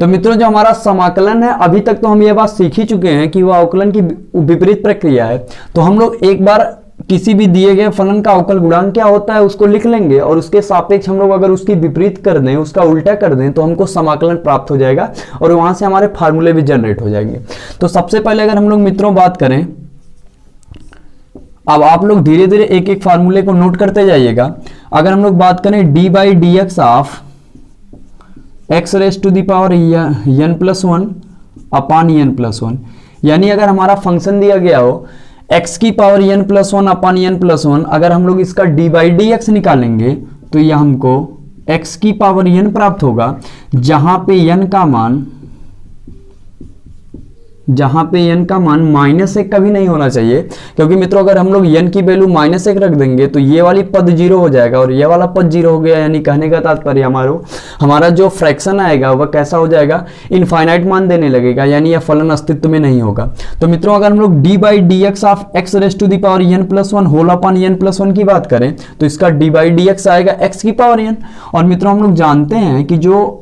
तो मित्रों जो हमारा समाकलन है, अभी तक तो हम ये बात सीख ही चुके हैं कि वह अवकलन की विपरीत प्रक्रिया है। तो हम लोग एक बार किसी भी दिए गए फलन का अवकल गुणांक क्या होता है उसको लिख लेंगे, और उसके सापेक्ष हम लोग अगर उसकी विपरीत कर दें, उसका उल्टा कर दें, तो हमको समाकलन प्राप्त हो जाएगा और वहां से हमारे फार्मूले भी जनरेट हो जाएंगे। तो सबसे पहले अगर हम लोग मित्रों बात करें, अब आप लोग धीरे धीरे एक एक फार्मूले को नोट करते जाइएगा। अगर हम लोग बात करें d/dx of x raise to the power n+1 upon n+1, यानी अगर हमारा फंक्शन दिया गया हो x की पावर n+1 अपॉन n+1, अगर हम लोग इसका d/dx निकालेंगे तो यह हमको x की पावर n प्राप्त होगा, जहां पे n का मान -1 कभी नहीं होना चाहिए। क्योंकि मित्रों अगर हम लोग n की वैल्यू -1 रख देंगे तो ये वाली पद 0 हो जाएगा और ये वाला पद 0 हो गया, यानी कहने का तात्पर्य हमारा जो फ्रैक्शन आएगा वह कैसा हो जाएगा, इनफाइनाइट मान देने लगेगा, यानी यह फलन अस्तित्व में नहीं होगा। तो मित्रों अगर हम लोग d/dx of x raise to the power n+1 whole upon n+1 की बात करें तो इसका d/dx आएगा x की पावर n। और मित्रों हम लोग जानते हैं कि जो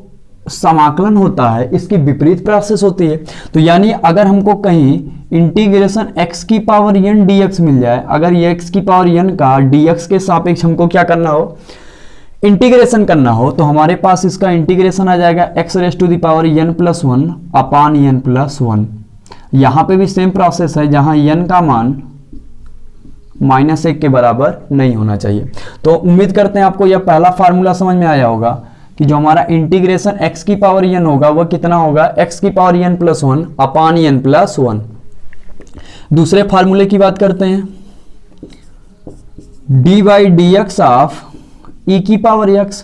समाकलन होता है इसकी विपरीत प्रोसेस होती है। तो यानी अगर हमको कहीं इंटीग्रेशन x की पावर n dx मिल जाए, अगर ये x की पावर n का dx के सापेक्ष हमको क्या करना हो, इंटीग्रेशन करना हो, तो हमारे पास इसका इंटीग्रेशन आ जाएगा x raise to the power n+1 upon n+1। यहां पे भी सेम प्रोसेस है, जहां n का मान -1 के बराबर नहीं होना चाहिए। तो उम्मीद करते हैं आपको यह पहला फार्मूला समझ में आया होगा कि जो हमारा इंटीग्रेशन x की पावर n होगा वह कितना होगा, x की पावर n+1 अपॉन n+1। दूसरे फार्मूले की बात करते हैं, d/dx ऑफ e की power x।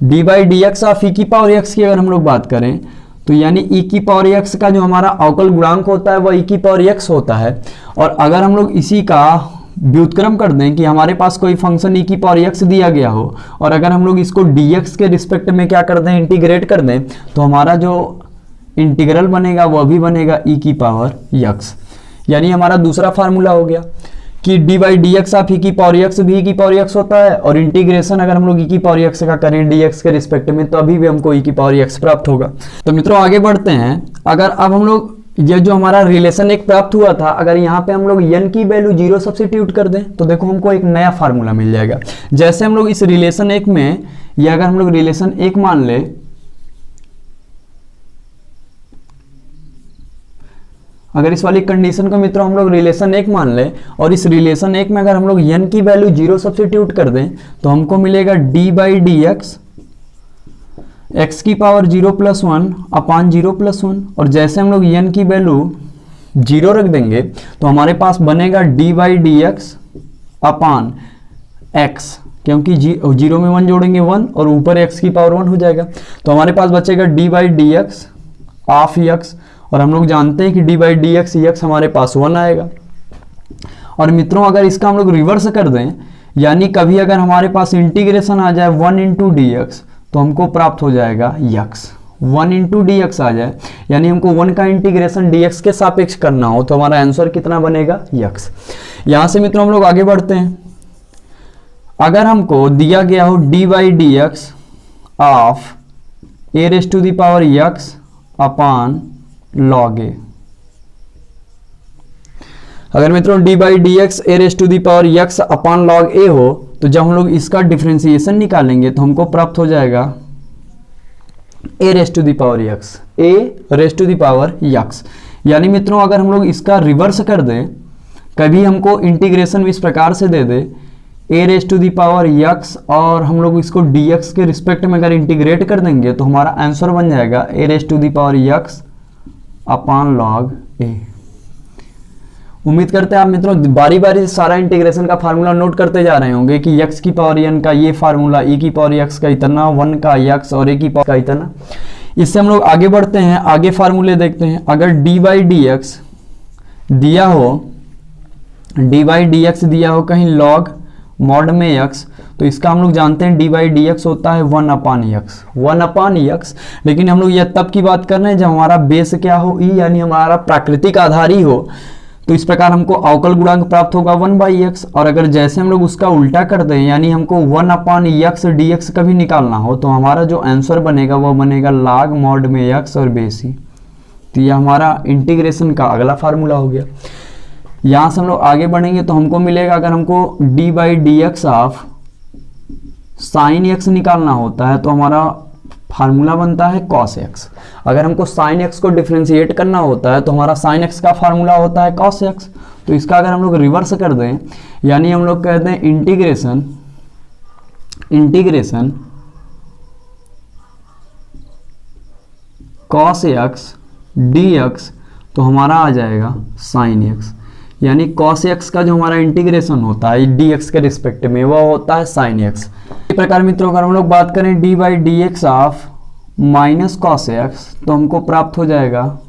d/dx of e की पावर x की अगर हम लोग बात करें तो यानी e की पावर x का जो हमारा अवकल गुणांक होता है वह e की पावर x होता है। और अगर हम लोग इसी का व्युत्क्रम कर दें कि हमारे पास कोई फंक्शन e की पावर x दिया गया हो, और अगर हम लोग इसको dx के रिस्पेक्ट में क्या कर दें, इंटीग्रेट कर दें, तो हमारा जो इंटीग्रल बनेगा वह भी बनेगा e की पावर x। यानी हमारा दूसरा फार्मूला हो गया कि d/dx ऑफ e की पावर x भी e की पावर x होता है, और इंटीग्रेशन अगर हम लोग e की पावर x का करें dx के रिस्पेक्ट में तो अभी भी हमको e की पावर x प्राप्त होगा। तो मित्रों आगे बढ़ते हैं। अगर अब हम लोग ये जो हमारा रिलेशन एक प्राप्त हुआ था, अगर यहाँ पे हम लोग n की वैल्यू 0 सब्स्टिट्यूट कर दें तो देखो हमको एक नया फार्मूला मिल जाएगा। जैसे हम लोग इस रिलेशन 1 में, या अगर हम लोग रिलेशन 1 मान ले, अगर इस वाली कंडीशन को मित्रों हम लोग रिलेशन 1 मान ले, और इस रिलेशन 1 में अगर हम लोग n की वैल्यू 0 सब्स्टिट्यूट कर दें तो हमको मिलेगा d/dx x की पावर 0+1 अपॉन 0+1। और जैसे हम लोग n की वैल्यू 0 रख देंगे तो हमारे पास बनेगा d/dx अपॉन x, क्योंकि 0 में 1 जोड़ेंगे 1 और ऊपर x की पावर 1 हो जाएगा। तो हमारे पास बचेगा d/dx ऑफ x, और हम लोग जानते हैं कि d/dx x हमारे पास 1 आएगा। और मित्रों अगर इसका हम लोग रिवर्स कर दें, यानी कभी अगर हमारे पास इंटीग्रेशन आ जाए 1 × dx तो हमको प्राप्त हो जाएगा x। 1 इंटू डी एक्स आ जाए, यानी हमको 1 का इंटीग्रेशन डी एक्स के सापेक्ष करना हो, तो हमारा आंसर कितना बनेगा, यक्स। यहां से मित्रों हम लोग आगे बढ़ते हैं। अगर हमको दिया गया हो d by d x of a raise to the power x upon log a, अगर मित्रों d by d x a raise to the power x upon log a हो, तो जब हम लोग इसका डिफ्रेंसिएशन निकालेंगे तो हमको प्राप्त हो जाएगा a raise to the power x, a raise to the power x. यानी मित्रों अगर हम लोग इसका रिवर्स कर दें, कभी हमको इंटीग्रेशन इस प्रकार से दे दे a raise to the power x और हम लोग इसको डी एक्स के रिस्पेक्ट में अगर इंटीग्रेट कर देंगे तो हमारा आंसर बन जाएगा a raise to the power x upon log a. उम्मीद करते हैं आप मित्रों बारी बारी से सारा इंटीग्रेशन का फार्मूला नोट करते जा रहे होंगे कि x की पावर n का ये फार्मूला, e की पावर x का इतना, 1 का x और a की पावर का इतना। इससे हम लोग आगे बढ़ते हैं, आगे फार्मूले देखते हैं। अगर d बाई डी एक्स दिया हो, d बाई डी एक्स दिया हो कहीं log मॉड में x, तो इसका हम लोग जानते हैं d बाई डी एक्स होता है 1 अपान एक्स, 1 अपान एक्स। लेकिन हम लोग यह तब की बात कर रहे हैं जब हमारा बेस क्या हो, e, यानी हमारा प्राकृतिक आधार ही हो। तो इस प्रकार हमको अवकल गुणांक प्राप्त होगा 1 बाई एक्स। और अगर जैसे हम लोग उसका उल्टा कर दें, यानी हमको 1 अपान एक्स डी एक्स कभी निकालना हो, तो हमारा जो आंसर बनेगा वो बनेगा log मॉड में एक्स और बेस ही। तो यह हमारा इंटीग्रेशन का अगला फार्मूला हो गया। यहाँ से हम लोग आगे बढ़ेंगे तो हमको मिलेगा, अगर हमको D by d x of sine x निकालना होता है तो हमारा फार्मूला बनता है cos x। अगर हमको sin x को डिफ्रेंशिएट करना होता है तो हमारा sin x का फार्मूला होता है cos x। तो इसका अगर हम लोग रिवर्स कर दें, यानी हम लोग कहते हैं इंटीग्रेशन cos x dx, तो हमारा आ जाएगा sin x। यानी cos x का जो हमारा इंटीग्रेशन होता है dx के रिस्पेक्ट में वो होता है sin x। इस प्रकार मित्रों अगर हम लोग बात करें d by d x of minus cos x, तो हमको प्राप्त हो जाएगा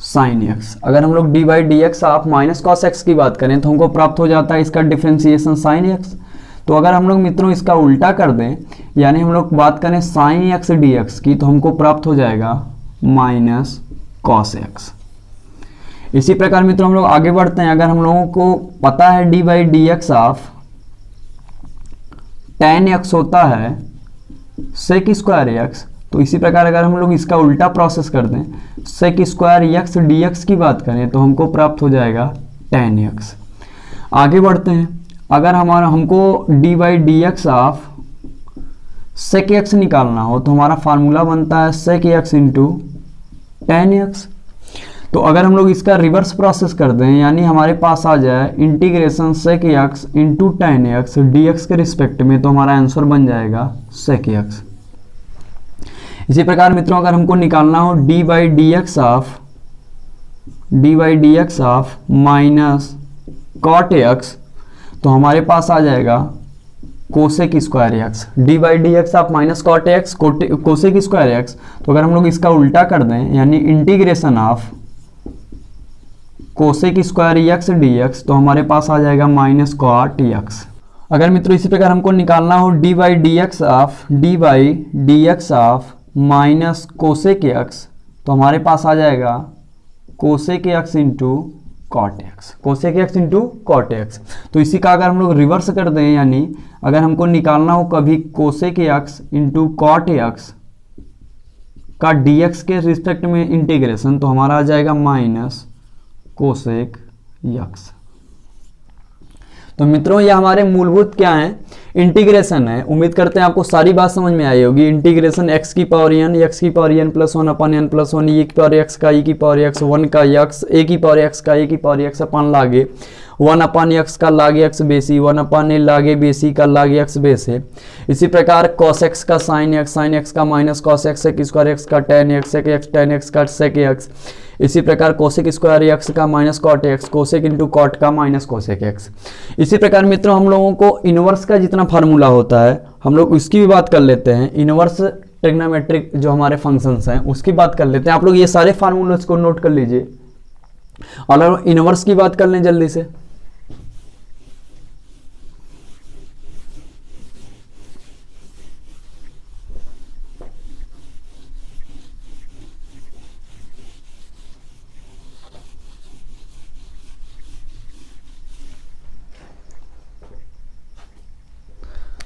sin x। अगर हम लोग d by d x of minus cos x की बात करें तो हमको प्राप्त हो जाता है इसका डिफ्रेंसिएशन sin x। तो अगर हम लोग मित्रों इसका उल्टा कर दें, यानी हम लोग बात करें sin x dx की, तो हमको प्राप्त हो जाएगा माइनस कॉस एक्स। इसी प्रकार मित्रों हम लोग आगे बढ़ते हैं। अगर हम लोगों को पता है d by d x of tan x होता है sec स्क्वायर x, तो इसी प्रकार अगर हम लोग इसका उल्टा प्रोसेस कर दें, sec स्क्वायर x dx की बात करें तो हमको प्राप्त हो जाएगा tan x। आगे बढ़ते हैं। अगर हमको d by d x of sec x निकालना हो तो हमारा फार्मूला बनता है sec x into tan x। तो अगर हम लोग इसका रिवर्स प्रोसेस कर दें, यानी हमारे पास आ जाए integration sec x into tan x dx के रिस्पेक्ट में, तो हमारा आंसर बन जाएगा sec x। इसी प्रकार मित्रों अगर हमको निकालना हो d by d x of minus cot x, तो हमारे पास आ जाएगा cosec square x। d by d x of minus cot x cosec square x। तो अगर हम लोग इसका उल्टा कर दें, यानी integration of cosec square x dx, तो हमारे पास आ जाएगा माइनस cot x। अगर मित्रों इसी प्रकार हमको निकालना हो d by d x of minus cosec x, तो हमारे पास आ जाएगा cosec x into cot x, cosec x into cot x. तो इसी का अगर हम लोग रिवर्स कर दें, यानी अगर हमको निकालना हो कभी cosec x into cot x का dx के रिस्पेक्ट में इंटीग्रेशन, तो हमारा आ जाएगा माइनस कोसेक x। तो मित्रों ये हमारे मूलभूत क्या हैं, इंटीग्रेशन है। उम्मीद करते हैं आपको सारी बात समझ में आई होगी। इंटीग्रेशन x की पावर n प्लस 1 अपन n प्लस 1 e की पावर x का e की पावर x 1 का x a की पावर x का a की पावर x अपन लागे 1 अपन x का लागे x बेसी 1 अपन a लागे बेसी का लागे x बेस है। इसी प्रकार cos x का sin x का minus cos x sec square x का tan x sec x tan x का sec x। इसी प्रकार कोसेक स्क्वायर x का minus cot x, cosec into cot का माइनस कोसेक x। इसी प्रकार मित्रों हम लोगों को इनवर्स का जितना फार्मूला होता है हम लोग उसकी भी बात कर लेते हैं। इनवर्स ट्रिग्नोमेट्रिक जो हमारे फंक्शंस हैं उसकी बात कर लेते हैं। आप लोग ये सारे फार्मूलास को नोट कर लीजिए और इनवर्स की बात कर लें जल्दी से।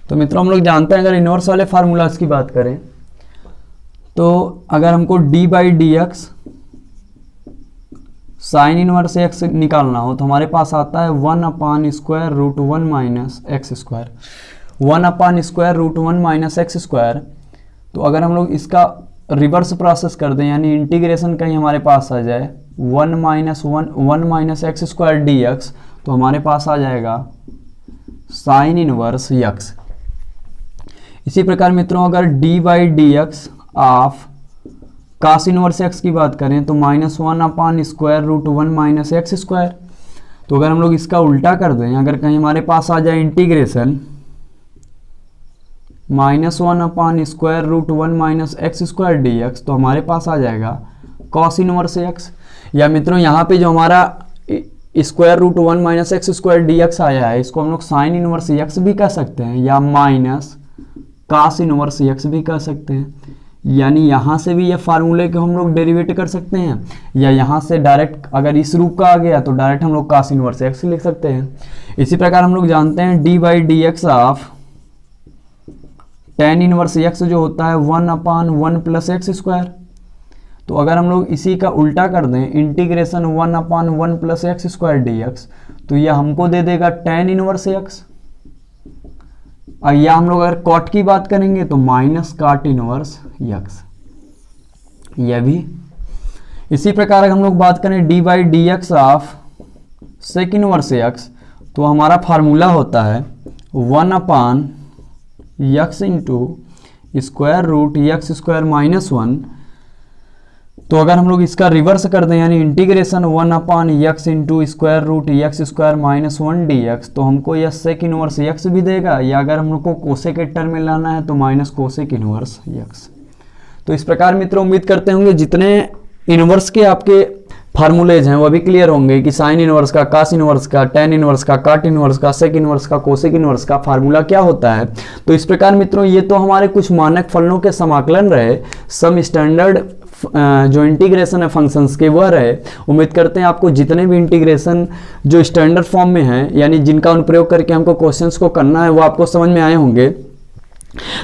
तो मित्रों हम लोग जानते हैं अगर इनवर्स वाले फार्मूलाज की बात करें तो अगर हमको D by d x sine inverse x निकालना हो तो हमारे पास आता है 1/√1 minus x square, 1/√1 minus x square. तो अगर हम लोग इसका रिवर्स प्रोसेस कर दें यानी इंटीग्रेशन कहीं हमारे पास आ जाए 1 minus x square D x, तो हमारे पास आ जाएगा साइन इनवर्स यक्स। इसी प्रकार मित्रों अगर d by d x of cos inverse x की बात करें तो -1/√1 माइनस एक्स स्क्वायर। तो अगर हम लोग इसका उल्टा कर दें, अगर कहीं हमारे पास आ जाए integration -1/√1 minus x square D x, तो हमारे पास आ जाएगा कॉस इनवर्स एक्स। या मित्रों यहाँ पे जो हमारा √1 minus x square D x आया है इसको हम लोग साइन इनवर्स एक्स भी कह सकते हैं या माइनस कास इनवर्स एक्स भी कह सकते हैं। यानी यहाँ से भी ये फार्मूले को हम लोग डेरिवेट कर सकते हैं या यहाँ से डायरेक्ट अगर इस रूप का आ गया तो डायरेक्ट हम लोग कास इनवर्स एक्स लिख सकते हैं। इसी प्रकार हम लोग जानते हैं D by d x of tan inverse x जो होता है 1/1 प्लस एक्स स्क्वायर। तो अगर हम लोग इसी का उल्टा कर दें integration 1/1 plus x square D x, तो यह हमको दे देगा टेन इनवर्स एक्स। और या हम लोग अगर कॉट की बात करेंगे तो माइनस काट इनवर्स यक्स, यह भी। इसी प्रकार अगर हम लोग बात करें d by d x of sec inverse x, तो हमारा फार्मूला होता है 1/x into square root x square minus 1। तो अगर हम लोग इसका रिवर्स कर दें यानी integration 1/x into square root x square minus 1 d x, तो हमको यह सेक इनवर्स एक्स भी देगा, या अगर हम लोग को कोसेक के टर्म में लाना है तो माइनस कोसेक इनवर्स एक्स। तो इस प्रकार मित्रों उम्मीद करते होंगे जितने इनवर्स के आपके फार्मूलेज हैं वो भी क्लियर होंगे कि साइन इनवर्स का, कास इनवर्स का, टेन इनवर्स का, काट इनवर्स का, सेक इनवर्स का, कोसेक इनवर्स का फार्मूला क्या होता है। तो इस प्रकार मित्रों ये तो हमारे कुछ मानक फलनों के समाकलन रहे, सम स्टैंडर्ड जो इंटीग्रेशन है फंक्शंस के वह रहे। उम्मीद करते हैं आपको जितने भी इंटीग्रेशन जो स्टैंडर्ड फॉर्म में हैं यानी जिनका अनुप्रयोग करके हमको क्वेश्चंस को करना है वो आपको समझ में आए होंगे।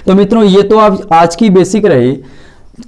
तो मित्रों ये तो आप आज की बेसिक रही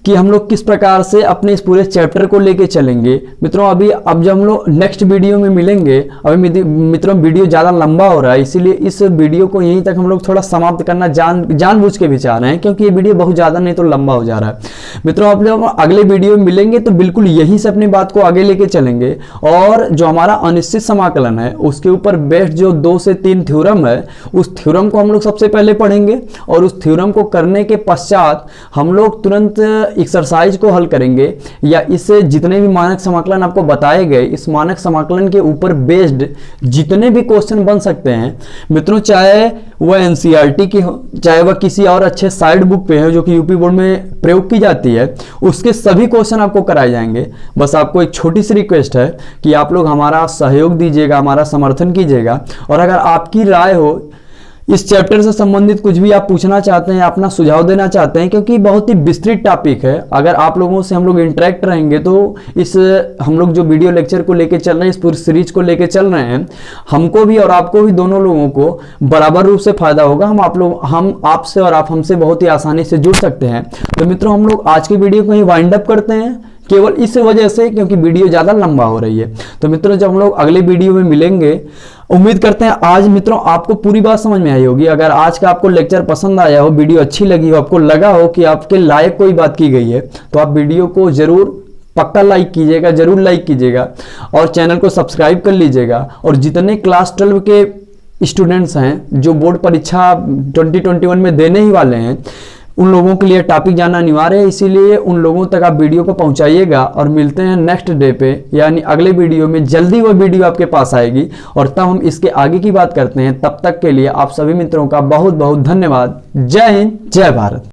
कि हम लोग किस प्रकार से अपने इस पूरे चैप्टर को लेके चलेंगे। मित्रों अब जब हम लोग नेक्स्ट वीडियो में मिलेंगे, अभी मित्रों वीडियो ज़्यादा लंबा हो रहा है इसीलिए इस वीडियो को यहीं तक हम लोग थोड़ा समाप्त करना जानबूझ के भी चाह रहे हैं, क्योंकि ये वीडियो बहुत ज़्यादा नहीं तो लंबा हो जा रहा है। मित्रों आप लोग अगले वीडियो में मिलेंगे तो बिल्कुल यहीं से अपनी बात को आगे लेके चलेंगे, और जो हमारा अनिश्चित समाकलन है उसके ऊपर बेस्ड जो 2 से 3 थ्योरम है उस थ्योरम को हम लोग सबसे पहले पढ़ेंगे, और उस थ्योरम को करने के पश्चात हम लोग तुरंत एक्सरसाइज को हल करेंगे, या इससे जितने भी मानक समाकलन आपको बताए गए इस मानक समाकलन के ऊपर बेस्ड जितने भी क्वेश्चन बन सकते हैं मित्रों, चाहे वह एनसीईआरटी की हो, चाहे वह किसी और अच्छे साइड बुक पे है जो कि यूपी बोर्ड में प्रयोग की जाती है, उसके सभी क्वेश्चन आपको कराए जाएंगे। बस आपको एक छोटी सी रिक्वेस्ट है कि आप लोग हमारा सहयोग दीजिएगा, हमारा समर्थन कीजिएगा, और अगर आपकी राय हो इस चैप्टर से संबंधित कुछ भी आप पूछना चाहते हैं, अपना सुझाव देना चाहते हैं, क्योंकि बहुत ही विस्तृत टॉपिक है, अगर आप लोगों से हम लोग इंटरेक्ट रहेंगे तो इस हम लोग जो वीडियो लेक्चर को लेके चल रहे हैं, इस पूरी सीरीज को लेके चल रहे हैं, हमको भी और आपको भी, दोनों लोगों को बराबर रूप से फायदा होगा। हम आपसे और आप हमसे बहुत ही आसानी से जुड़ सकते हैं। तो मित्रों हम लोग आज की वीडियो को ही वाइंड अप करते हैं, केवल इस वजह से क्योंकि वीडियो ज़्यादा लंबा हो रही है। तो मित्रों जब हम लोग अगले वीडियो में मिलेंगे, उम्मीद करते हैं आज मित्रों आपको पूरी बात समझ में आई होगी। अगर आज का आपको लेक्चर पसंद आया हो, वीडियो अच्छी लगी हो, आपको लगा हो कि आपके लायक कोई बात की गई है, तो आप वीडियो को जरूर पक्का लाइक कीजिएगा, जरूर लाइक कीजिएगा, और चैनल को सब्सक्राइब कर लीजिएगा। और जितने क्लास 12 के स्टूडेंट्स हैं जो बोर्ड परीक्षा 2021 में देने ही वाले हैं, उन लोगों के लिए टॉपिक जानना अनिवार्य है, इसीलिए उन लोगों तक आप वीडियो को पहुंचाइएगा। और मिलते हैं नेक्स्ट डे पे, यानी अगले वीडियो में। जल्दी वो वीडियो आपके पास आएगी और तब हम इसके आगे की बात करते हैं। तब तक के लिए आप सभी मित्रों का बहुत बहुत धन्यवाद। जय हिंद, जय भारत।